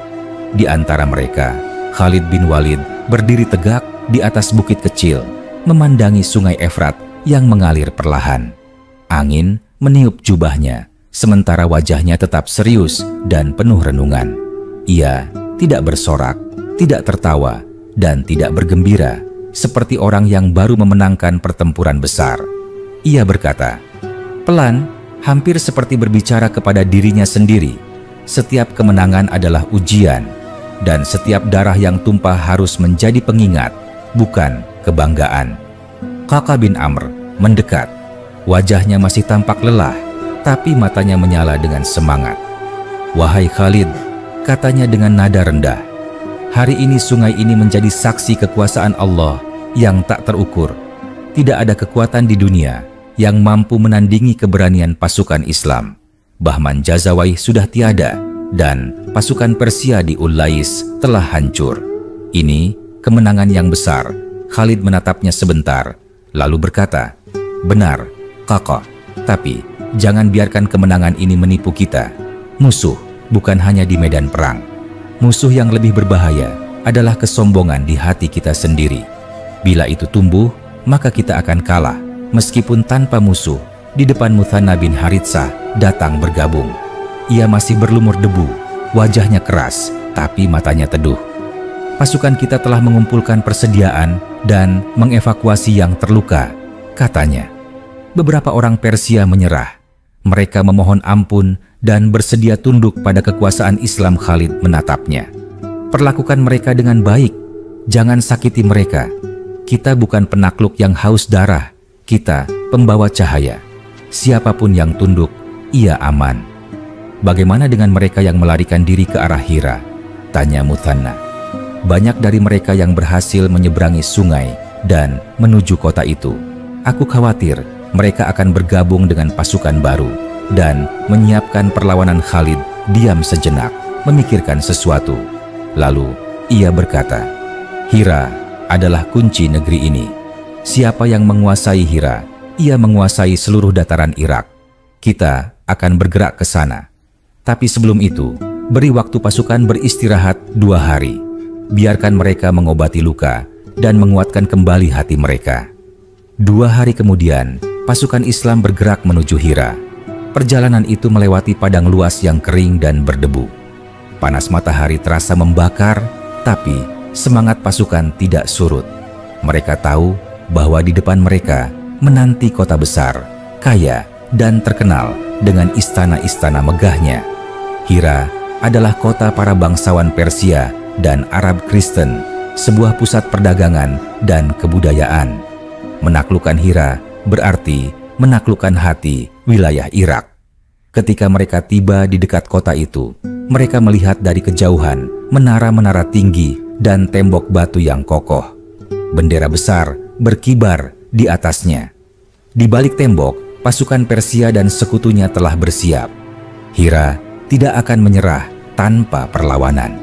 Speaker 1: Di antara mereka, Khalid bin Walid berdiri tegak di atas bukit kecil, memandangi sungai Efrat yang mengalir perlahan. Angin meniup jubahnya, sementara wajahnya tetap serius dan penuh renungan. Ia tidak bersorak, tidak tertawa, dan tidak bergembira, seperti orang yang baru memenangkan pertempuran besar. Ia berkata, Pelan, hampir seperti berbicara kepada dirinya sendiri, setiap kemenangan adalah ujian, dan setiap darah yang tumpah harus menjadi pengingat, bukan kebanggaan. Kakak bin Amr mendekat. Wajahnya masih tampak lelah, tapi matanya menyala dengan semangat. "Wahai Khalid," katanya dengan nada rendah, "hari ini sungai ini menjadi saksi kekuasaan Allah yang tak terukur. Tidak ada kekuatan di dunia yang mampu menandingi keberanian pasukan Islam. Bahman Jazawai sudah tiada dan pasukan Persia di Ulais telah hancur. Ini kemenangan yang besar." Khalid menatapnya sebentar, lalu berkata, "Benar, Kakak, tapi jangan biarkan kemenangan ini menipu kita. Musuh bukan hanya di medan perang. Musuh yang lebih berbahaya adalah kesombongan di hati kita sendiri. Bila itu tumbuh, maka kita akan kalah, meskipun tanpa musuh." Di depan Muthanna bin Haritsah datang bergabung. Ia masih berlumur debu, wajahnya keras, tapi matanya teduh. "Pasukan kita telah mengumpulkan persediaan dan mengevakuasi yang terluka," katanya. Beberapa orang Persia menyerah. Mereka memohon ampun dan bersedia tunduk pada kekuasaan Islam. Khalid menatapnya. "Perlakukan mereka dengan baik, jangan sakiti mereka. Kita bukan penakluk yang haus darah, kita pembawa cahaya. Siapapun yang tunduk, ia aman." "Bagaimana dengan mereka yang melarikan diri ke arah Hira?" tanya Muthanna. "Banyak dari mereka yang berhasil menyeberangi sungai dan menuju kota itu. Aku khawatir mereka akan bergabung dengan pasukan baru dan menyiapkan perlawanan." Khalid diam sejenak, memikirkan sesuatu. Lalu ia berkata, "Hira adalah kunci negeri ini. Siapa yang menguasai Hira, ia menguasai seluruh dataran Irak. Kita akan bergerak ke sana. Tapi sebelum itu, beri waktu pasukan beristirahat 2 hari. Biarkan mereka mengobati luka dan menguatkan kembali hati mereka." 2 hari kemudian, pasukan Islam bergerak menuju Hira. Perjalanan itu melewati padang luas yang kering dan berdebu. Panas matahari terasa membakar, tapi semangat pasukan tidak surut. Mereka tahu bahwa di depan mereka menanti kota besar, kaya, dan terkenal dengan istana-istana megahnya. Hira adalah kota para bangsawan Persia dan Arab Kristen, sebuah pusat perdagangan dan kebudayaan. Menaklukkan Hira berarti menaklukkan hati wilayah Irak. Ketika mereka tiba di dekat kota itu, mereka melihat dari kejauhan menara-menara tinggi dan tembok batu yang kokoh. Bendera besar berkibar di atasnya. Di balik tembok, pasukan Persia dan sekutunya telah bersiap. Hira tidak akan menyerah tanpa perlawanan.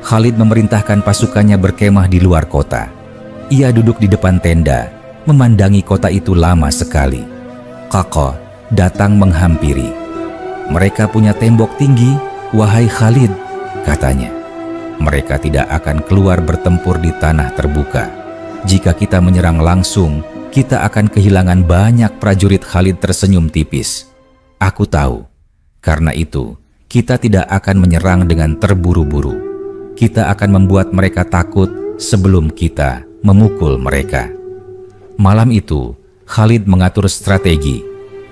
Speaker 1: Khalid memerintahkan pasukannya berkemah di luar kota. Ia duduk di depan tenda, memandangi kota itu lama sekali. Kakak datang menghampiri. "Mereka punya tembok tinggi, wahai Khalid," katanya. "Mereka tidak akan keluar bertempur di tanah terbuka. Jika kita menyerang langsung, kita akan kehilangan banyak prajurit." Khalid tersenyum tipis. "Aku tahu. Karena itu, kita tidak akan menyerang dengan terburu-buru. Kita akan membuat mereka takut sebelum kita memukul mereka." Malam itu, Khalid mengatur strategi.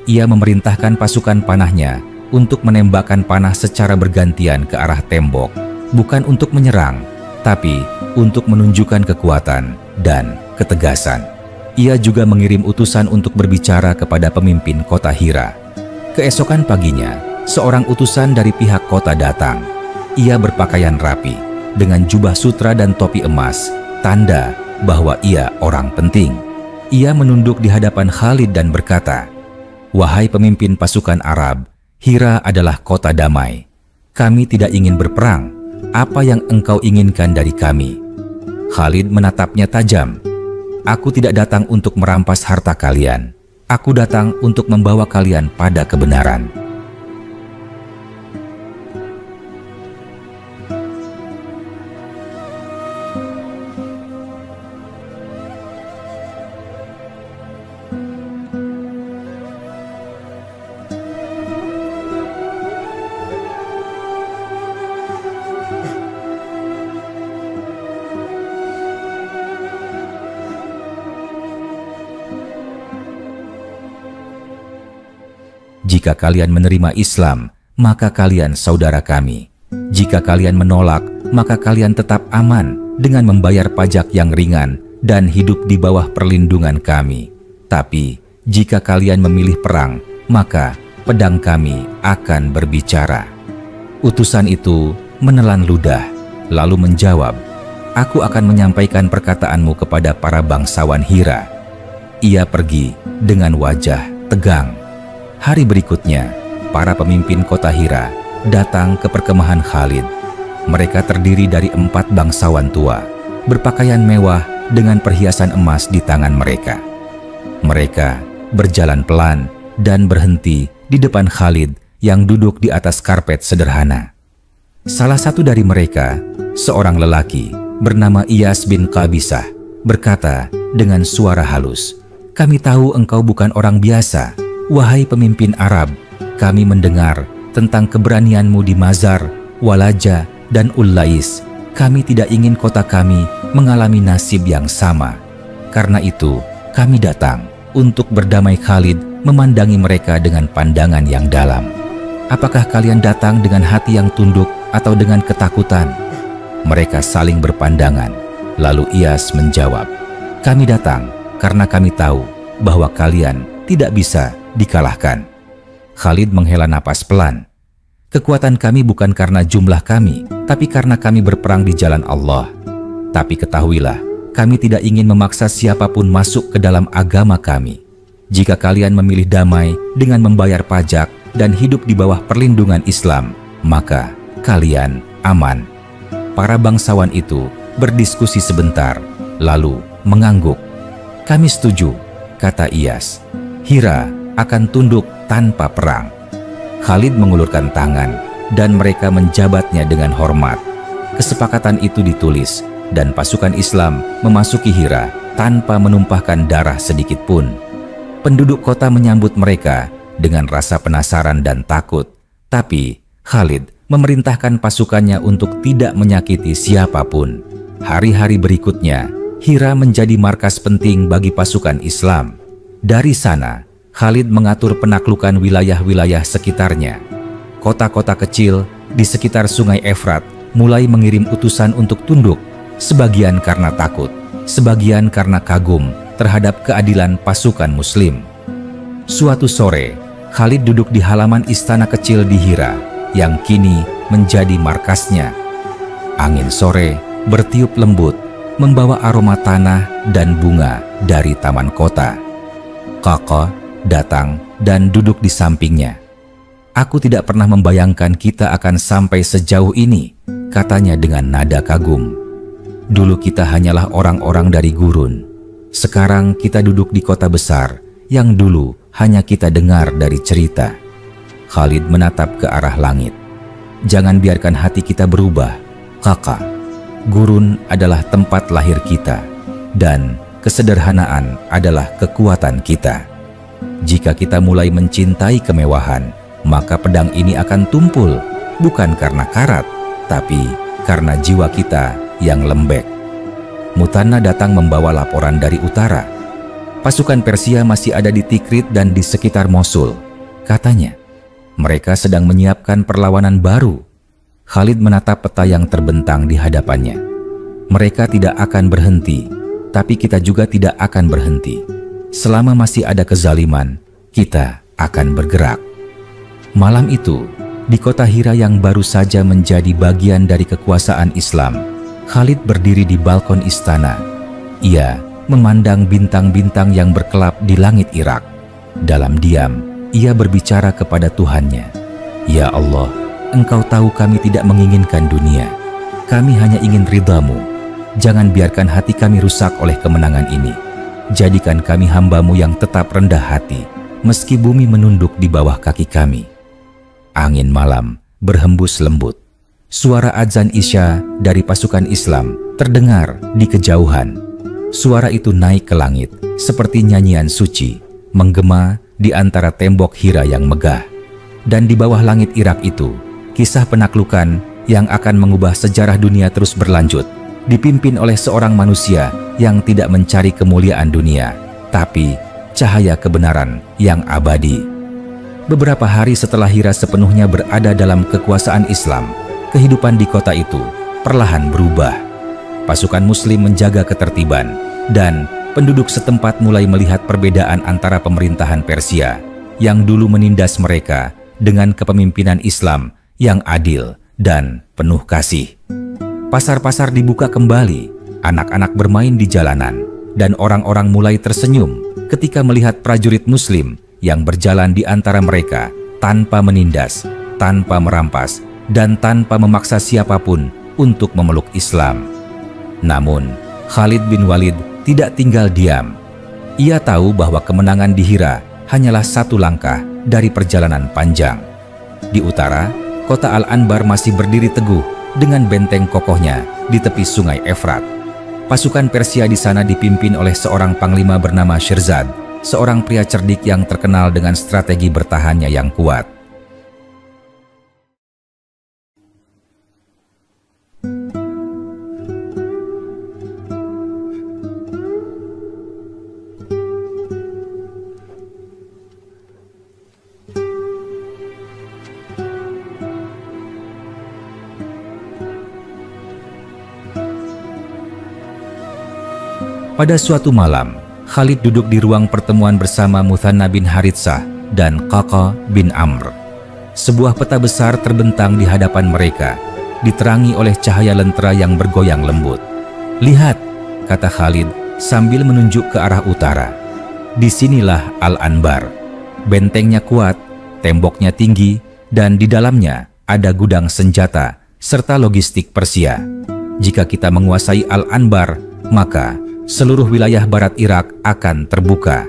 Speaker 1: Ia memerintahkan pasukan panahnya untuk menembakkan panah secara bergantian ke arah tembok, bukan untuk menyerang, tapi untuk menunjukkan kekuatan dan ketegasan. Ia juga mengirim utusan untuk berbicara kepada pemimpin kota Hira. Keesokan paginya, seorang utusan dari pihak kota datang. Ia berpakaian rapi, dengan jubah sutra dan topi emas, tanda bahwa ia orang penting. Ia menunduk di hadapan Khalid dan berkata, "Wahai pemimpin pasukan Arab, Hira adalah kota damai. Kami tidak ingin berperang. Apa yang engkau inginkan dari kami?" Khalid menatapnya tajam. "Aku tidak datang untuk merampas harta kalian. Aku datang untuk membawa kalian pada kebenaran." Jika kalian menerima Islam, maka kalian saudara kami. Jika kalian menolak, maka kalian tetap aman dengan membayar pajak yang ringan dan hidup di bawah perlindungan kami. Tapi jika kalian memilih perang, maka pedang kami akan berbicara." Utusan itu menelan ludah, lalu menjawab, "Aku akan menyampaikan perkataanmu kepada para bangsawan Hira." Ia pergi dengan wajah tegang. Hari berikutnya, para pemimpin kota Hira datang ke perkemahan Khalid. Mereka terdiri dari 4 bangsawan tua, berpakaian mewah dengan perhiasan emas di tangan mereka. Mereka berjalan pelan dan berhenti di depan Khalid yang duduk di atas karpet sederhana. Salah satu dari mereka, seorang lelaki bernama Iyas bin Qabisah, berkata dengan suara halus, "Kami tahu engkau bukan orang biasa. Wahai pemimpin Arab, kami mendengar tentang keberanianmu di Mazar, Walaja, dan Ullais. Kami tidak ingin kota kami mengalami nasib yang sama. Karena itu, kami datang untuk berdamai." Khalid memandangi mereka dengan pandangan yang dalam. "Apakah kalian datang dengan hati yang tunduk atau dengan ketakutan?" Mereka saling berpandangan. Lalu Iyas menjawab, "Kami datang karena kami tahu bahwa kalian tidak bisa dikalahkan." Khalid menghela napas pelan. "Kekuatan kami bukan karena jumlah kami, tapi karena kami berperang di jalan Allah. Tapi ketahuilah, kami tidak ingin memaksa siapapun masuk ke dalam agama kami. Jika kalian memilih damai dengan membayar pajak dan hidup di bawah perlindungan Islam, maka kalian aman." Para bangsawan itu berdiskusi sebentar, lalu mengangguk. "Kami setuju," kata Iyas. "Hira akan tunduk tanpa perang." Khalid mengulurkan tangan dan mereka menjabatnya dengan hormat. Kesepakatan itu ditulis dan pasukan Islam memasuki Hira tanpa menumpahkan darah sedikit pun. Penduduk kota menyambut mereka dengan rasa penasaran dan takut, tapi Khalid memerintahkan pasukannya untuk tidak menyakiti siapapun. Hari-hari berikutnya, Hira menjadi markas penting bagi pasukan Islam. Dari sana, Khalid mengatur penaklukan wilayah-wilayah sekitarnya. Kota-kota kecil di sekitar Sungai Efrat mulai mengirim utusan untuk tunduk, sebagian karena takut, sebagian karena kagum terhadap keadilan pasukan Muslim. Suatu sore, Khalid duduk di halaman istana kecil di Hira yang kini menjadi markasnya. Angin sore bertiup lembut, membawa aroma tanah dan bunga dari taman kota. Kaka datang dan duduk di sampingnya. "Aku tidak pernah membayangkan kita akan sampai sejauh ini," katanya dengan nada kagum. "Dulu kita hanyalah orang-orang dari gurun. Sekarang kita duduk di kota besar yang dulu hanya kita dengar dari cerita." Khalid menatap ke arah langit. "Jangan biarkan hati kita berubah, Kakak. Gurun adalah tempat lahir kita, dan kesederhanaan adalah kekuatan kita. Jika kita mulai mencintai kemewahan, maka pedang ini akan tumpul, bukan karena karat, tapi karena jiwa kita yang lembek." Mutanna datang membawa laporan dari utara. "Pasukan Persia masih ada di Tikrit dan di sekitar Mosul," katanya. "Mereka sedang menyiapkan perlawanan baru." Khalid menatap peta yang terbentang di hadapannya. "Mereka tidak akan berhenti, tapi kita juga tidak akan berhenti. Selama masih ada kezaliman, kita akan bergerak." Malam itu, di kota Hira yang baru saja menjadi bagian dari kekuasaan Islam, Khalid berdiri di balkon istana. Ia memandang bintang-bintang yang berkelap di langit Irak. Dalam diam, ia berbicara kepada Tuhannya. "Ya Allah, Engkau tahu kami tidak menginginkan dunia. Kami hanya ingin ridha-Mu. Jangan biarkan hati kami rusak oleh kemenangan ini. Jadikan kami hamba-Mu yang tetap rendah hati, meski bumi menunduk di bawah kaki kami." Angin malam berhembus lembut. Suara azan Isya dari pasukan Islam terdengar di kejauhan. Suara itu naik ke langit seperti nyanyian suci, menggema di antara tembok Hira yang megah. Dan di bawah langit Irak itu, kisah penaklukan yang akan mengubah sejarah dunia terus berlanjut, dipimpin oleh seorang manusia yang tidak mencari kemuliaan dunia, tapi cahaya kebenaran yang abadi. Beberapa hari setelah Hira sepenuhnya berada dalam kekuasaan Islam, kehidupan di kota itu perlahan berubah. Pasukan Muslim menjaga ketertiban, dan penduduk setempat mulai melihat perbedaan antara pemerintahan Persia yang dulu menindas mereka dengan kepemimpinan Islam yang adil dan penuh kasih. Pasar-pasar dibuka kembali, anak-anak bermain di jalanan, dan orang-orang mulai tersenyum ketika melihat prajurit Muslim yang berjalan di antara mereka tanpa menindas, tanpa merampas, dan tanpa memaksa siapapun untuk memeluk Islam. Namun, Khalid bin Walid tidak tinggal diam. Ia tahu bahwa kemenangan di Hira hanyalah satu langkah dari perjalanan panjang. Di utara, kota Al-Anbar masih berdiri teguh dengan benteng kokohnya di tepi sungai Efrat. Pasukan Persia di sana dipimpin oleh seorang panglima bernama Shirzad, seorang pria cerdik yang terkenal dengan strategi bertahannya yang kuat. Pada suatu malam, Khalid duduk di ruang pertemuan bersama Muthanna bin Haritsah dan Qaqa bin Amr. Sebuah peta besar terbentang di hadapan mereka, diterangi oleh cahaya lentera yang bergoyang lembut. "Lihat," kata Khalid sambil menunjuk ke arah utara. "Disinilah Al-Anbar. Bentengnya kuat, temboknya tinggi, dan di dalamnya ada gudang senjata serta logistik Persia. Jika kita menguasai Al-Anbar, maka seluruh wilayah barat Irak akan terbuka."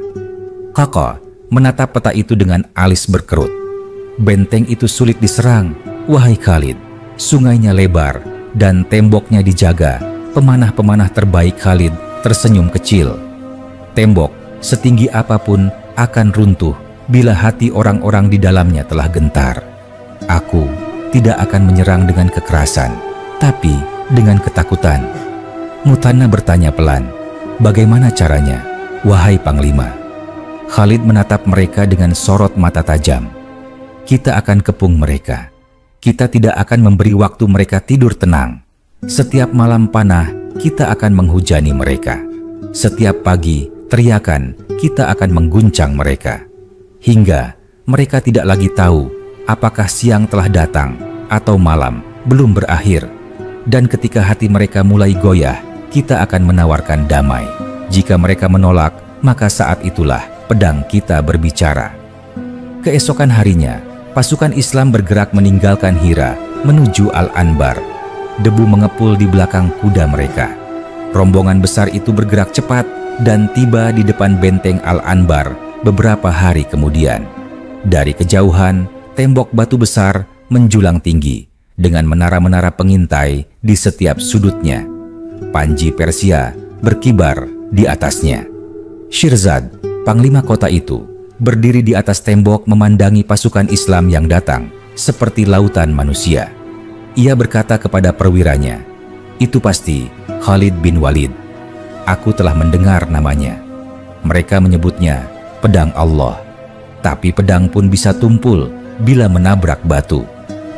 Speaker 1: Qaqa menatap peta itu dengan alis berkerut. "Benteng itu sulit diserang, wahai Khalid. Sungainya lebar dan temboknya dijaga. Pemanah-pemanah terbaik Khalid tersenyum kecil. Tembok setinggi apapun akan runtuh bila hati orang-orang di dalamnya telah gentar. Aku tidak akan menyerang dengan kekerasan, tapi dengan ketakutan." Muthanna bertanya pelan, "Bagaimana caranya, wahai Panglima?" Khalid menatap mereka dengan sorot mata tajam. "Kita akan kepung mereka. Kita tidak akan memberi waktu mereka tidur tenang. Setiap malam panah, kita akan menghujani mereka. Setiap pagi, teriakan, kita akan mengguncang mereka. Hingga mereka tidak lagi tahu apakah siang telah datang atau malam belum berakhir. Dan ketika hati mereka mulai goyah, kita akan menawarkan damai. Jika mereka menolak, maka saat itulah pedang kita berbicara." Keesokan harinya, pasukan Islam bergerak meninggalkan Hira menuju Al-Anbar. Debu mengepul di belakang kuda mereka. Rombongan besar itu bergerak cepat dan tiba di depan benteng Al-Anbar beberapa hari kemudian. Dari kejauhan, tembok batu besar menjulang tinggi dengan menara-menara pengintai di setiap sudutnya. Panji Persia berkibar di atasnya. Shirzad, panglima kota itu, berdiri di atas tembok memandangi pasukan Islam yang datang seperti lautan manusia. Ia berkata kepada perwiranya, "Itu pasti Khalid bin Walid. Aku telah mendengar namanya. Mereka menyebutnya pedang Allah. Tapi pedang pun bisa tumpul bila menabrak batu.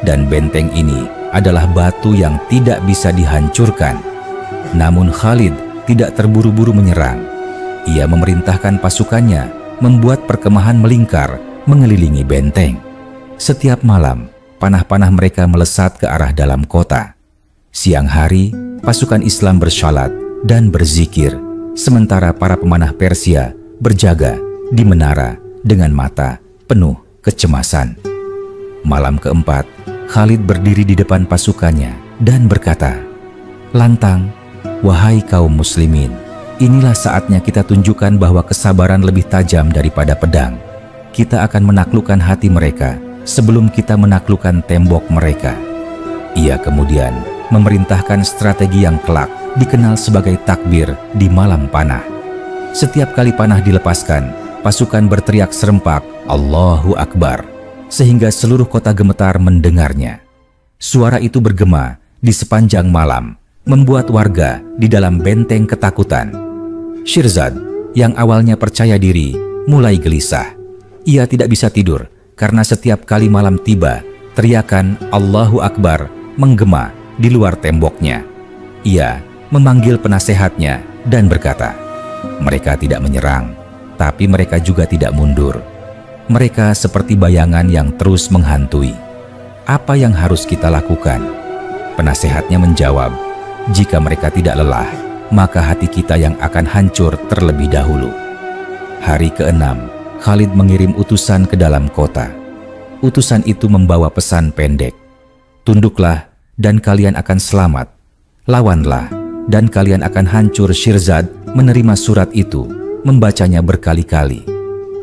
Speaker 1: Dan benteng ini adalah batu yang tidak bisa dihancurkan." Namun Khalid tidak terburu-buru menyerang. Ia memerintahkan pasukannya membuat perkemahan melingkar mengelilingi benteng. Setiap malam, panah-panah mereka melesat ke arah dalam kota. Siang hari, pasukan Islam bersyalat dan berzikir, sementara para pemanah Persia berjaga di menara dengan mata penuh kecemasan. Malam keempat, Khalid berdiri di depan pasukannya dan berkata, "Lantang, wahai kaum muslimin, inilah saatnya kita tunjukkan bahwa kesabaran lebih tajam daripada pedang. Kita akan menaklukkan hati mereka sebelum kita menaklukkan tembok mereka." Ia kemudian memerintahkan strategi yang kelak dikenal sebagai takbir di malam panah. Setiap kali panah dilepaskan, pasukan berteriak serempak, "Allahu Akbar," sehingga seluruh kota gemetar mendengarnya. Suara itu bergema di sepanjang malam, membuat warga di dalam benteng ketakutan. Shirzad, yang awalnya percaya diri, mulai gelisah. Ia tidak bisa tidur karena setiap kali malam tiba, teriakan Allahu Akbar menggema di luar temboknya. Ia memanggil penasehatnya dan berkata, mereka tidak menyerang, tapi mereka juga tidak mundur. Mereka seperti bayangan yang terus menghantui. Apa yang harus kita lakukan? Penasehatnya menjawab, jika mereka tidak lelah, maka hati kita yang akan hancur terlebih dahulu. Hari ke-6, Khalid mengirim utusan ke dalam kota. Utusan itu membawa pesan pendek. Tunduklah dan kalian akan selamat. Lawanlah dan kalian akan hancur. Shirzad menerima surat itu, membacanya berkali-kali.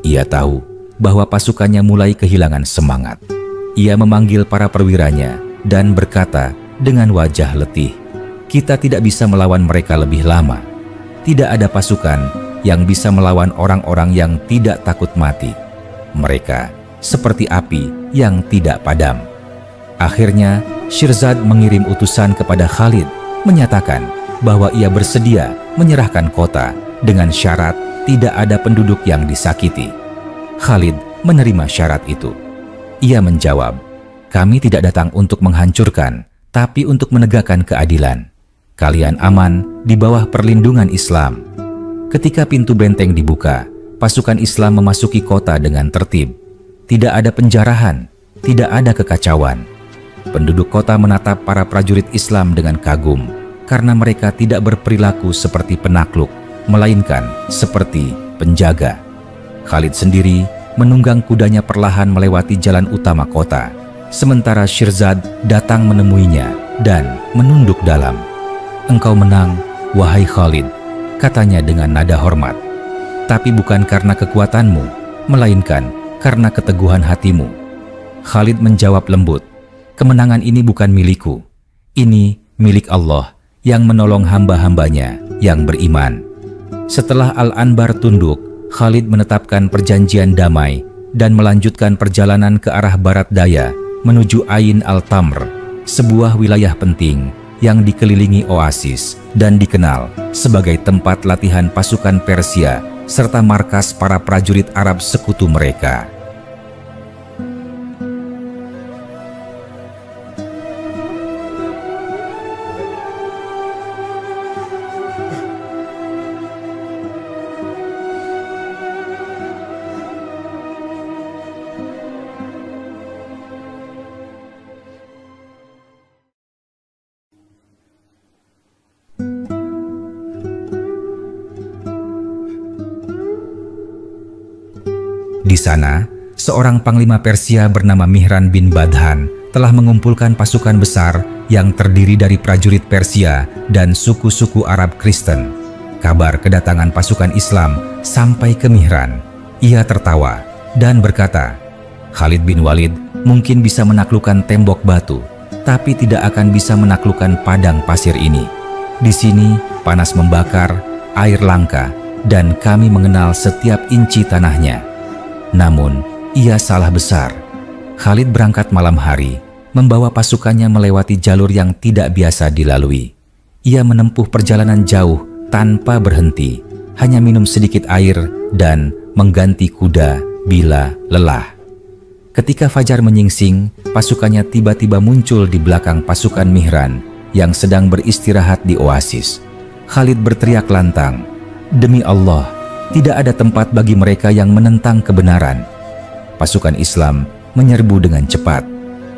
Speaker 1: Ia tahu bahwa pasukannya mulai kehilangan semangat. Ia memanggil para perwiranya dan berkata dengan wajah letih, kita tidak bisa melawan mereka lebih lama. Tidak ada pasukan yang bisa melawan orang-orang yang tidak takut mati. Mereka seperti api yang tidak padam. Akhirnya, Shirzad mengirim utusan kepada Khalid, menyatakan bahwa ia bersedia menyerahkan kota dengan syarat tidak ada penduduk yang disakiti. Khalid menerima syarat itu. Ia menjawab, kami tidak datang untuk menghancurkan, tapi untuk menegakkan keadilan. Kalian aman di bawah perlindungan Islam. Ketika pintu benteng dibuka, pasukan Islam memasuki kota dengan tertib. Tidak ada penjarahan, tidak ada kekacauan. Penduduk kota menatap para prajurit Islam dengan kagum, karena mereka tidak berperilaku seperti penakluk, melainkan seperti penjaga. Khalid sendiri menunggang kudanya perlahan melewati jalan utama kota, sementara Shirzad datang menemuinya dan menunduk dalam. Engkau menang, wahai Khalid, katanya dengan nada hormat. Tapi bukan karena kekuatanmu, melainkan karena keteguhan hatimu. Khalid menjawab lembut, kemenangan ini bukan milikku. Ini milik Allah yang menolong hamba-hambanya yang beriman. Setelah Al-Anbar tunduk, Khalid menetapkan perjanjian damai dan melanjutkan perjalanan ke arah barat daya menuju Ain Al-Tamr, sebuah wilayah penting yang dikelilingi oasis dan dikenal sebagai tempat latihan pasukan Persia serta markas para prajurit Arab sekutu mereka. Di sana, seorang panglima Persia bernama Mihran bin Badhan telah mengumpulkan pasukan besar yang terdiri dari prajurit Persia dan suku-suku Arab Kristen. Kabar kedatangan pasukan Islam sampai ke Mihran. Ia tertawa dan berkata, Khalid bin Walid mungkin bisa menaklukkan tembok batu, tapi tidak akan bisa menaklukkan padang pasir ini. Di sini panas membakar, air langka, dan kami mengenal setiap inci tanahnya. Namun, ia salah besar. Khalid berangkat malam hari, membawa pasukannya melewati jalur yang tidak biasa dilalui. Ia menempuh perjalanan jauh tanpa berhenti, hanya minum sedikit air dan mengganti kuda bila lelah. Ketika fajar menyingsing, pasukannya tiba-tiba muncul di belakang pasukan Mihran yang sedang beristirahat di oasis. Khalid berteriak lantang, "Demi Allah, tidak ada tempat bagi mereka yang menentang kebenaran." Pasukan Islam menyerbu dengan cepat.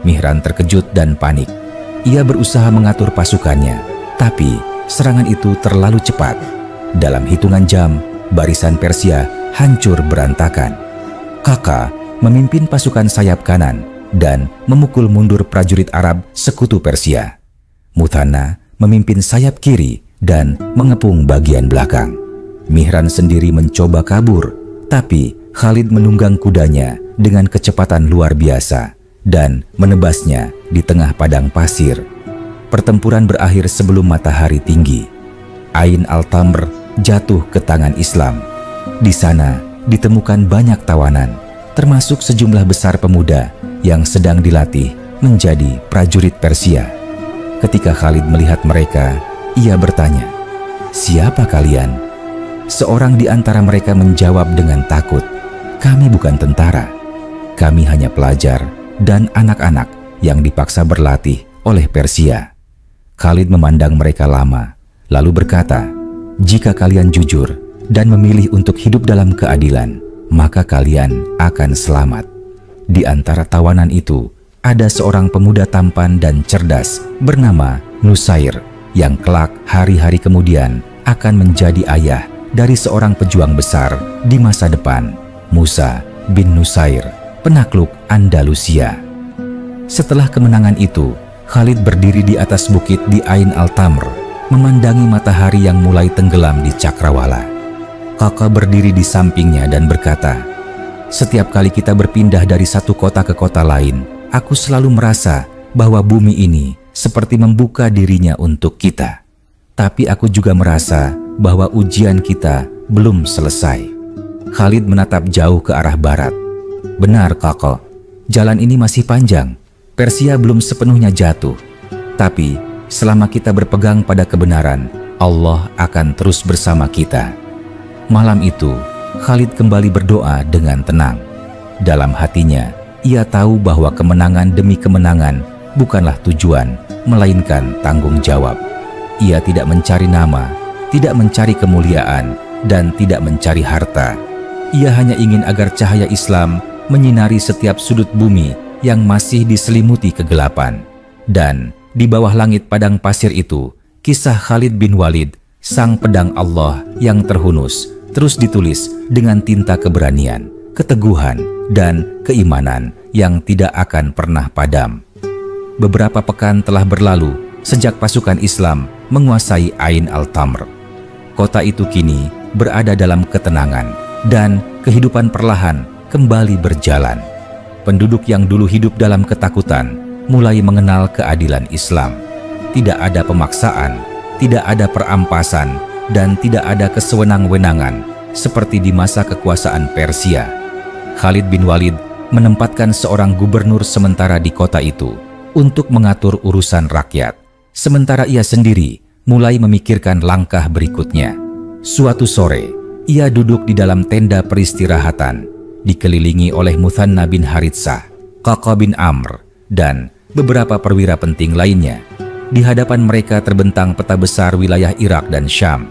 Speaker 1: Mihran terkejut dan panik. Ia berusaha mengatur pasukannya, tapi serangan itu terlalu cepat. Dalam hitungan jam, barisan Persia hancur berantakan. Kaka memimpin pasukan sayap kanan dan memukul mundur prajurit Arab sekutu Persia. Muthanna memimpin sayap kiri dan mengepung bagian belakang. Mihran sendiri mencoba kabur, tapi Khalid menunggang kudanya dengan kecepatan luar biasa dan menebasnya di tengah padang pasir. Pertempuran berakhir sebelum matahari tinggi. Ain Al-Tamr jatuh ke tangan Islam. Di sana ditemukan banyak tawanan, termasuk sejumlah besar pemuda yang sedang dilatih menjadi prajurit Persia. Ketika Khalid melihat mereka, ia bertanya, "Siapa kalian?" Seorang di antara mereka menjawab dengan takut, "Kami bukan tentara." Kami hanya pelajar dan anak-anak yang dipaksa berlatih oleh Persia." Khalid memandang mereka lama, lalu berkata, "Jika kalian jujur dan memilih untuk hidup dalam keadilan, maka kalian akan selamat." Di antara tawanan itu, ada seorang pemuda tampan dan cerdas bernama Nusair, yang kelak hari-hari kemudian akan menjadi ayah dari seorang pejuang besar di masa depan, Musa bin Nusair, penakluk Andalusia. Setelah kemenangan itu, Khalid berdiri di atas bukit di Ain al-Tamr, memandangi matahari yang mulai tenggelam di cakrawala. Kakak berdiri di sampingnya dan berkata, "Setiap kali kita berpindah dari satu kota ke kota lain, aku selalu merasa bahwa bumi ini seperti membuka dirinya untuk kita. Tapi aku juga merasa bahwa ujian kita belum selesai." Khalid menatap jauh ke arah barat. "Benar, kakak. Jalan ini masih panjang. Persia belum sepenuhnya jatuh. Tapi selama kita berpegang pada kebenaran, Allah akan terus bersama kita." Malam itu, Khalid kembali berdoa dengan tenang. Dalam hatinya, ia tahu bahwa kemenangan demi kemenangan bukanlah tujuan, melainkan tanggung jawab. Ia tidak mencari nama, tidak mencari kemuliaan, dan tidak mencari harta. Ia hanya ingin agar cahaya Islam menyinari setiap sudut bumi yang masih diselimuti kegelapan. Dan di bawah langit padang pasir itu, kisah Khalid bin Walid, sang pedang Allah yang terhunus, terus ditulis dengan tinta keberanian, keteguhan, dan keimanan yang tidak akan pernah padam. Beberapa pekan telah berlalu sejak pasukan Islam menguasai Ain al-Tamr. Kota itu kini berada dalam ketenangan, dan kehidupan perlahan kembali berjalan. Penduduk yang dulu hidup dalam ketakutan mulai mengenal keadilan Islam. Tidak ada pemaksaan, tidak ada perampasan, dan tidak ada kesewenang-wenangan seperti di masa kekuasaan Persia. Khalid bin Walid menempatkan seorang gubernur sementara di kota itu untuk mengatur urusan rakyat, sementara ia sendiri mulai memikirkan langkah berikutnya. Suatu sore, ia duduk di dalam tenda peristirahatan, dikelilingi oleh Muthanna bin Haritsah, Qaqa bin Amr, dan beberapa perwira penting lainnya. Di hadapan mereka terbentang peta besar wilayah Irak dan Syam.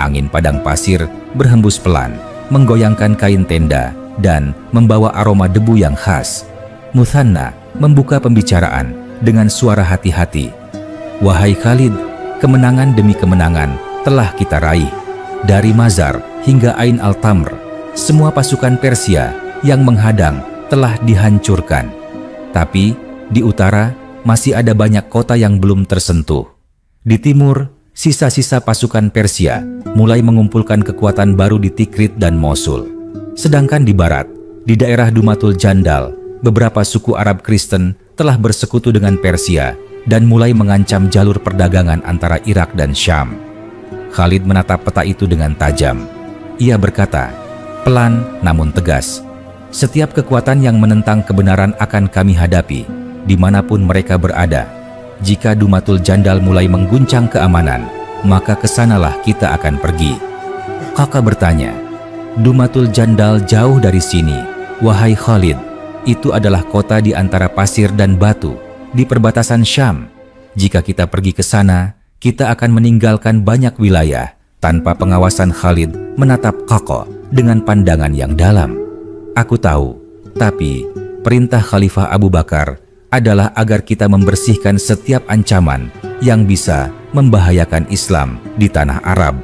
Speaker 1: Angin padang pasir berhembus pelan, menggoyangkan kain tenda, dan membawa aroma debu yang khas. Muthanna membuka pembicaraan dengan suara hati-hati. "Wahai Khalid, kemenangan demi kemenangan telah kita raih. Dari Mazar hingga Ain al-Tamr, semua pasukan Persia yang menghadang telah dihancurkan. Tapi di utara masih ada banyak kota yang belum tersentuh. Di timur, sisa-sisa pasukan Persia mulai mengumpulkan kekuatan baru di Tikrit dan Mosul. Sedangkan di barat, di daerah Dumatul Jandal, beberapa suku Arab Kristen telah bersekutu dengan Persia dan mulai mengancam jalur perdagangan antara Irak dan Syam." Khalid menatap peta itu dengan tajam. Ia berkata, pelan namun tegas, "Setiap kekuatan yang menentang kebenaran akan kami hadapi, dimanapun mereka berada. Jika Dumatul Jandal mulai mengguncang keamanan, maka kesanalah kita akan pergi." Kakak bertanya, "Dumatul Jandal jauh dari sini, wahai Khalid. Itu adalah kota di antara pasir dan batu, di perbatasan Syam. Jika kita pergi ke sana, kita akan meninggalkan banyak wilayah." Tanpa pengawasan, Khalid menatap Qaqa dengan pandangan yang dalam. "Aku tahu, tapi perintah Khalifah Abu Bakar adalah agar kita membersihkan setiap ancaman yang bisa membahayakan Islam di tanah Arab."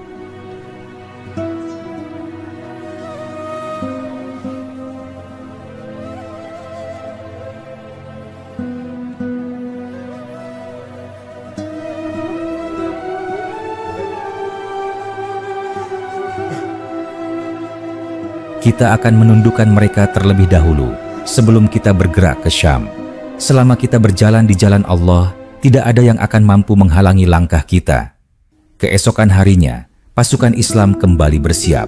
Speaker 1: Kita akan menundukkan mereka terlebih dahulu sebelum kita bergerak ke Syam. Selama kita berjalan di jalan Allah, tidak ada yang akan mampu menghalangi langkah kita. Keesokan harinya, pasukan Islam kembali bersiap.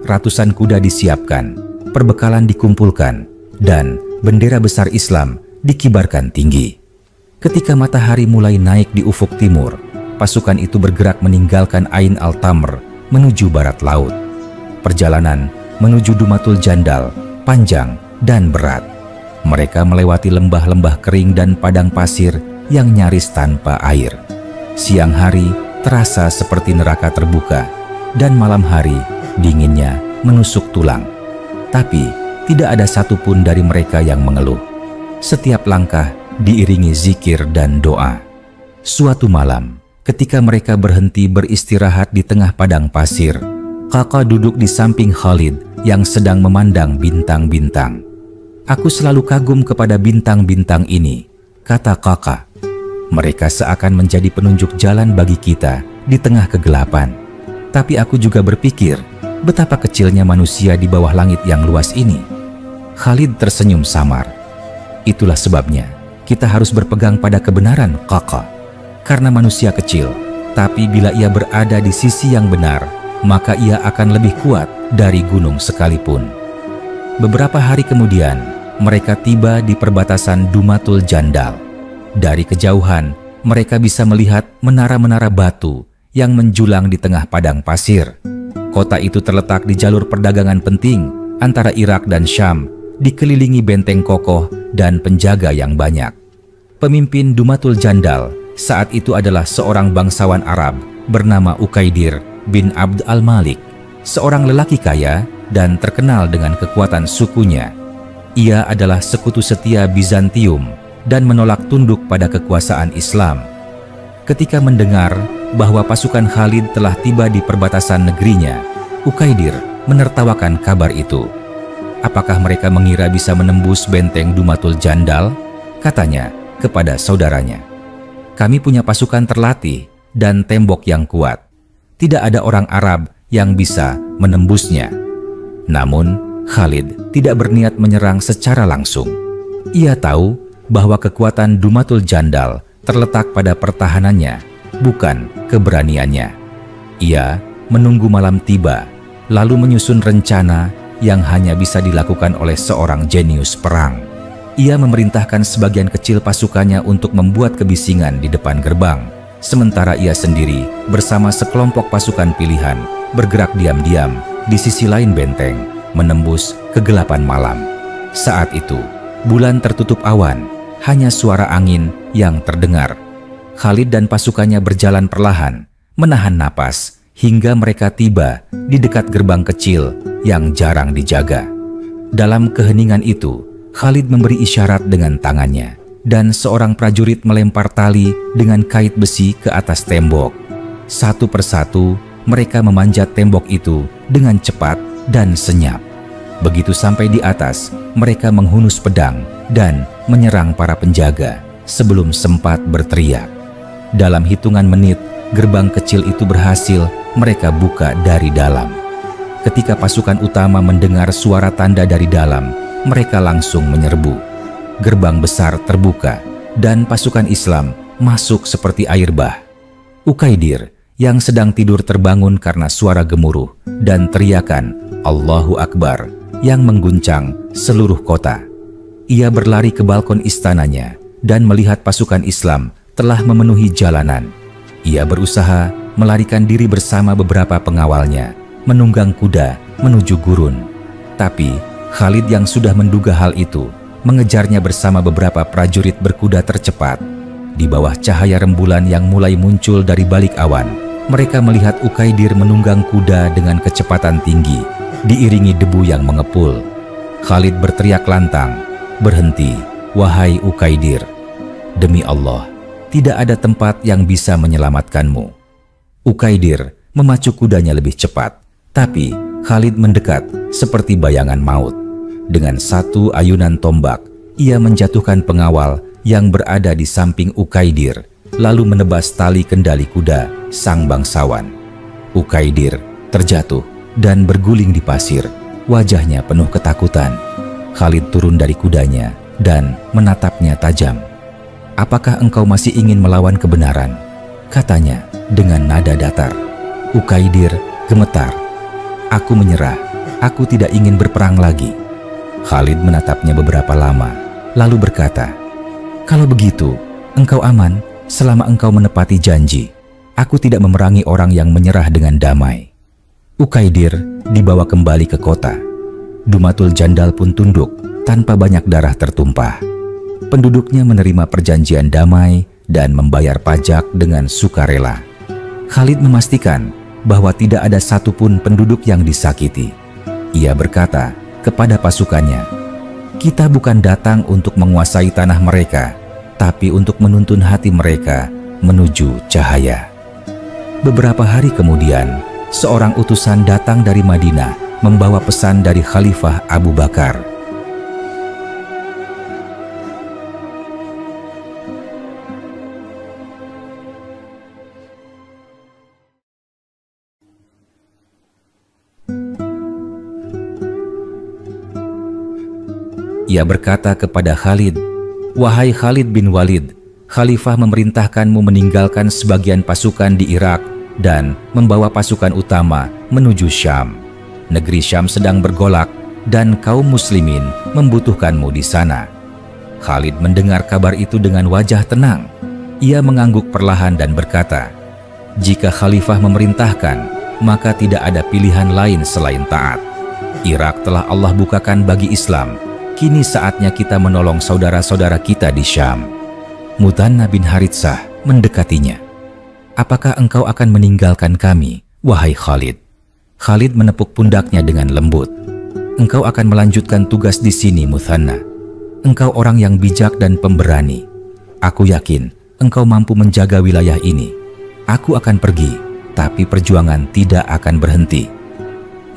Speaker 1: Ratusan kuda disiapkan, perbekalan dikumpulkan, dan bendera besar Islam dikibarkan tinggi. Ketika matahari mulai naik di ufuk timur, pasukan itu bergerak meninggalkan Ain al-Tamr menuju barat laut. Perjalanan menuju Dumatul Jandal panjang dan berat. Mereka melewati lembah-lembah kering dan padang pasir yang nyaris tanpa air. Siang hari terasa seperti neraka terbuka, dan malam hari dinginnya menusuk tulang. Tapi tidak ada satupun dari mereka yang mengeluh. Setiap langkah diiringi zikir dan doa. Suatu malam, ketika mereka berhenti beristirahat di tengah padang pasir, Kakak duduk di samping Khalid yang sedang memandang bintang-bintang. "Aku selalu kagum kepada bintang-bintang ini," kata Kakak. "Mereka seakan menjadi penunjuk jalan bagi kita di tengah kegelapan. Tapi aku juga berpikir, betapa kecilnya manusia di bawah langit yang luas ini." Khalid tersenyum samar. "Itulah sebabnya kita harus berpegang pada kebenaran, Kakak. Karena manusia kecil, tapi bila ia berada di sisi yang benar, maka ia akan lebih kuat dari gunung sekalipun." Beberapa hari kemudian, mereka tiba di perbatasan Dumatul Jandal. Dari kejauhan, mereka bisa melihat menara-menara batu yang menjulang di tengah padang pasir. Kota itu terletak di jalur perdagangan penting antara Irak dan Syam, dikelilingi benteng kokoh dan penjaga yang banyak. Pemimpin Dumatul Jandal saat itu adalah seorang bangsawan Arab bernama Ukaidir bin Abd al-Malik, seorang lelaki kaya dan terkenal dengan kekuatan sukunya. Ia adalah sekutu setia Bizantium dan menolak tunduk pada kekuasaan Islam. Ketika mendengar bahwa pasukan Khalid telah tiba di perbatasan negerinya, Ukaidir menertawakan kabar itu. "Apakah mereka mengira bisa menembus benteng Dumatul Jandal?" katanya kepada saudaranya. "Kami punya pasukan terlatih dan tembok yang kuat. Tidak ada orang Arab yang bisa menembusnya." Namun, Khalid tidak berniat menyerang secara langsung. Ia tahu bahwa kekuatan Dumatul Jandal terletak pada pertahanannya, bukan keberaniannya. Ia menunggu malam tiba, lalu menyusun rencana yang hanya bisa dilakukan oleh seorang jenius perang. Ia memerintahkan sebagian kecil pasukannya untuk membuat kebisingan di depan gerbang, sementara ia sendiri bersama sekelompok pasukan pilihan bergerak diam-diam di sisi lain benteng, menembus kegelapan malam. Saat itu, bulan tertutup awan, hanya suara angin yang terdengar. Khalid dan pasukannya berjalan perlahan, menahan napas, hingga mereka tiba di dekat gerbang kecil yang jarang dijaga. Dalam keheningan itu, Khalid memberi isyarat dengan tangannya, dan seorang prajurit melempar tali dengan kait besi ke atas tembok. Satu persatu, mereka memanjat tembok itu dengan cepat dan senyap. Begitu sampai di atas, mereka menghunus pedang dan menyerang para penjaga sebelum sempat berteriak. Dalam hitungan menit, gerbang kecil itu berhasil mereka buka dari dalam. Ketika pasukan utama mendengar suara tanda dari dalam, mereka langsung menyerbu. Gerbang besar terbuka dan pasukan Islam masuk seperti air bah. Ukaidir yang sedang tidur terbangun karena suara gemuruh dan teriakan Allahu Akbar yang mengguncang seluruh kota. Ia berlari ke balkon istananya dan melihat pasukan Islam telah memenuhi jalanan. Ia berusaha melarikan diri bersama beberapa pengawalnya, menunggang kuda menuju gurun. Tapi Khalid yang sudah menduga hal itu mengejarnya bersama beberapa prajurit berkuda tercepat. Di bawah cahaya rembulan yang mulai muncul dari balik awan, mereka melihat Ukaidir menunggang kuda dengan kecepatan tinggi, diiringi debu yang mengepul. Khalid berteriak lantang, "Berhenti, wahai Ukaidir. Demi Allah, tidak ada tempat yang bisa menyelamatkanmu." Ukaidir memacu kudanya lebih cepat, tapi Khalid mendekat seperti bayangan maut. Dengan satu ayunan tombak, ia menjatuhkan pengawal yang berada di samping Ukaidir, lalu menebas tali kendali kuda sang bangsawan. Ukaidir terjatuh dan berguling di pasir, wajahnya penuh ketakutan. Khalid turun dari kudanya dan menatapnya tajam. "Apakah engkau masih ingin melawan kebenaran?" katanya dengan nada datar. Ukaidir gemetar. "Aku menyerah, aku tidak ingin berperang lagi." Khalid menatapnya beberapa lama, lalu berkata, "Kalau begitu, engkau aman selama engkau menepati janji. Aku tidak memerangi orang yang menyerah dengan damai." Ukaidir dibawa kembali ke kota. Dumatul Jandal pun tunduk tanpa banyak darah tertumpah. Penduduknya menerima perjanjian damai dan membayar pajak dengan sukarela. Khalid memastikan bahwa tidak ada satupun penduduk yang disakiti. Ia berkata kepada pasukannya, "Kita bukan datang untuk menguasai tanah mereka, tapi untuk menuntun hati mereka menuju cahaya." Beberapa hari kemudian, seorang utusan datang dari Madinah membawa pesan dari Khalifah Abu Bakar. Ia berkata kepada Khalid, "Wahai Khalid bin Walid, Khalifah memerintahkanmu meninggalkan sebagian pasukan di Irak dan membawa pasukan utama menuju Syam. Negeri Syam sedang bergolak dan kaum muslimin membutuhkanmu di sana." Khalid mendengar kabar itu dengan wajah tenang. Ia mengangguk perlahan dan berkata, "Jika Khalifah memerintahkan, maka tidak ada pilihan lain selain taat. Irak telah Allah bukakan bagi Islam. Kini saatnya kita menolong saudara-saudara kita di Syam." Muthanna bin Haritsah mendekatinya. "Apakah engkau akan meninggalkan kami, wahai Khalid?" Khalid menepuk pundaknya dengan lembut. "Engkau akan melanjutkan tugas di sini, Muthanna. Engkau orang yang bijak dan pemberani. Aku yakin engkau mampu menjaga wilayah ini. Aku akan pergi, tapi perjuangan tidak akan berhenti."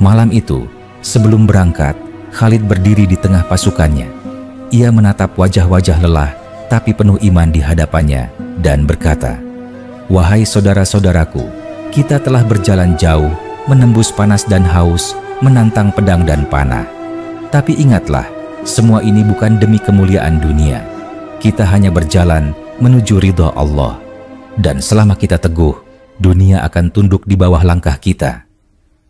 Speaker 1: Malam itu, sebelum berangkat, Khalid berdiri di tengah pasukannya. Ia menatap wajah-wajah lelah, tapi penuh iman di hadapannya, dan berkata, "Wahai saudara-saudaraku, kita telah berjalan jauh, menembus panas dan haus, menantang pedang dan panah. Tapi ingatlah, semua ini bukan demi kemuliaan dunia. Kita hanya berjalan menuju ridha Allah. Dan selama kita teguh, dunia akan tunduk di bawah langkah kita."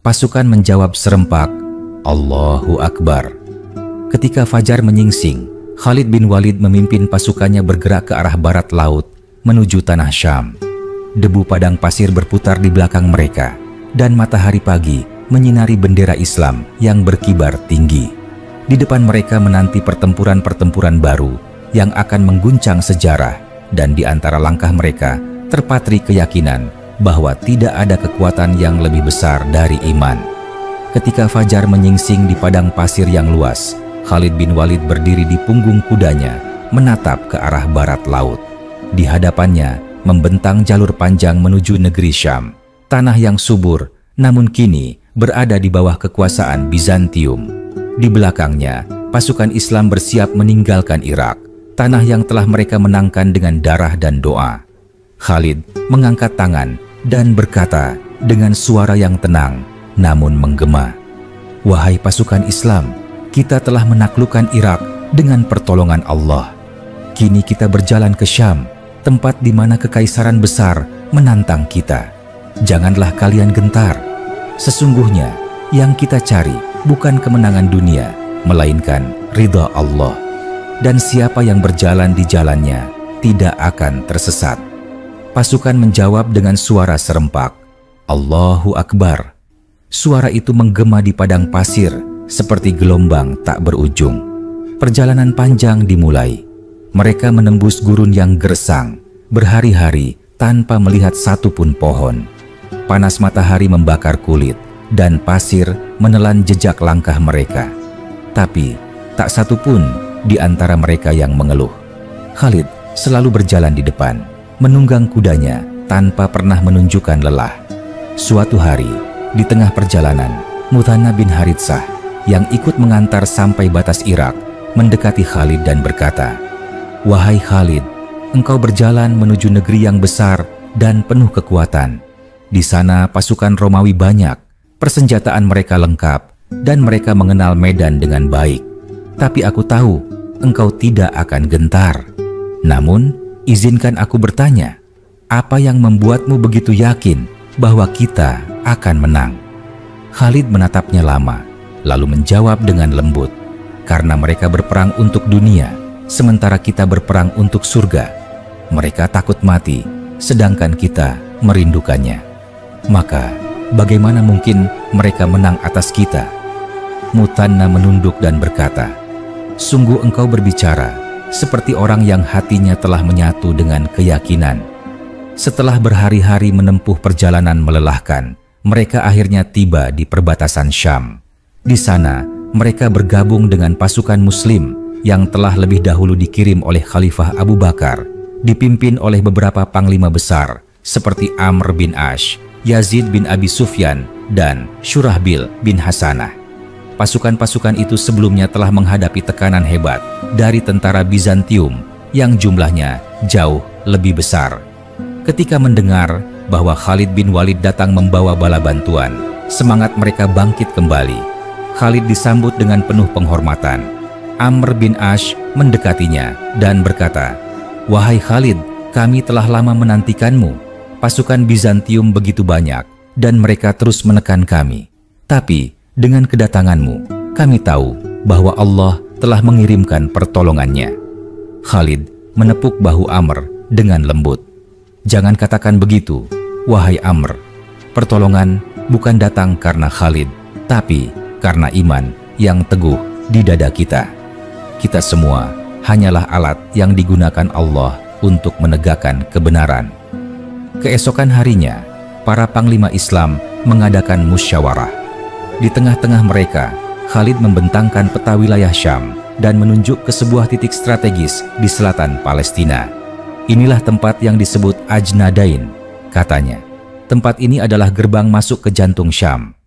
Speaker 1: Pasukan menjawab serempak, "Allahu Akbar." Ketika fajar menyingsing, Khalid bin Walid memimpin pasukannya bergerak ke arah barat laut menuju tanah Syam. Debu padang pasir berputar di belakang mereka, dan matahari pagi menyinari bendera Islam yang berkibar tinggi. Di depan mereka menanti pertempuran-pertempuran baru yang akan mengguncang sejarah, dan di antara langkah mereka terpatri keyakinan bahwa tidak ada kekuatan yang lebih besar dari iman. Ketika fajar menyingsing di padang pasir yang luas, Khalid bin Walid berdiri di punggung kudanya, menatap ke arah barat laut. Di hadapannya membentang jalur panjang menuju negeri Syam, tanah yang subur, namun kini berada di bawah kekuasaan Bizantium. Di belakangnya, pasukan Islam bersiap meninggalkan Irak, tanah yang telah mereka menangkan dengan darah dan doa. Khalid mengangkat tangan dan berkata dengan suara yang tenang namun menggema, "Wahai pasukan Islam, kita telah menaklukkan Irak dengan pertolongan Allah. Kini kita berjalan ke Syam, tempat di mana kekaisaran besar menantang kita. Janganlah kalian gentar. Sesungguhnya yang kita cari bukan kemenangan dunia, melainkan ridha Allah. Dan siapa yang berjalan di jalannya tidak akan tersesat." Pasukan menjawab dengan suara serempak, "Allahu Akbar." Suara itu menggema di padang pasir seperti gelombang tak berujung. Perjalanan panjang dimulai. Mereka menembus gurun yang gersang, berhari-hari tanpa melihat satupun pohon. Panas matahari membakar kulit, dan pasir menelan jejak langkah mereka. Tapi tak satupun di antara mereka yang mengeluh. Khalid selalu berjalan di depan, menunggang kudanya tanpa pernah menunjukkan lelah. Suatu hari, di tengah perjalanan, Muthanna bin Haritsah yang ikut mengantar sampai batas Irak mendekati Khalid dan berkata, "Wahai Khalid, engkau berjalan menuju negeri yang besar dan penuh kekuatan. Di sana pasukan Romawi banyak, persenjataan mereka lengkap, dan mereka mengenal medan dengan baik. Tapi aku tahu engkau tidak akan gentar. Namun, izinkan aku bertanya, apa yang membuatmu begitu yakin bahwa kita akan menang?" Khalid menatapnya lama, lalu menjawab dengan lembut, "Karena mereka berperang untuk dunia, sementara kita berperang untuk surga. Mereka takut mati, sedangkan kita merindukannya. Maka, bagaimana mungkin mereka menang atas kita?" Muthanna menunduk dan berkata, sungguh engkau berbicara seperti orang yang hatinya telah menyatu dengan keyakinan. Setelah berhari-hari menempuh perjalanan melelahkan, mereka akhirnya tiba di perbatasan Syam. Di sana, mereka bergabung dengan pasukan Muslim yang telah lebih dahulu dikirim oleh Khalifah Abu Bakar, dipimpin oleh beberapa panglima besar seperti Amr bin Ash, Yazid bin Abi Sufyan, dan Syurahbil bin Hasanah. Pasukan-pasukan itu sebelumnya telah menghadapi tekanan hebat dari tentara Bizantium yang jumlahnya jauh lebih besar. Ketika mendengar bahwa Khalid bin Walid datang membawa bala bantuan, semangat mereka bangkit kembali. Khalid disambut dengan penuh penghormatan. Amr bin Ash mendekatinya dan berkata, "Wahai Khalid, kami telah lama menantikanmu. Pasukan Bizantium begitu banyak dan mereka terus menekan kami. Tapi dengan kedatanganmu, kami tahu bahwa Allah telah mengirimkan pertolongannya." Khalid menepuk bahu Amr dengan lembut. "Jangan katakan begitu, wahai Amr. Pertolongan bukan datang karena Khalid, tapi karena iman yang teguh di dada kita. Kita semua hanyalah alat yang digunakan Allah untuk menegakkan kebenaran." Keesokan harinya, para panglima Islam mengadakan musyawarah. Di tengah-tengah mereka, Khalid membentangkan peta wilayah Syam dan menunjuk ke sebuah titik strategis di selatan Palestina. "Inilah tempat yang disebut Ajnadain," katanya. "Tempat ini adalah gerbang masuk ke jantung Syam.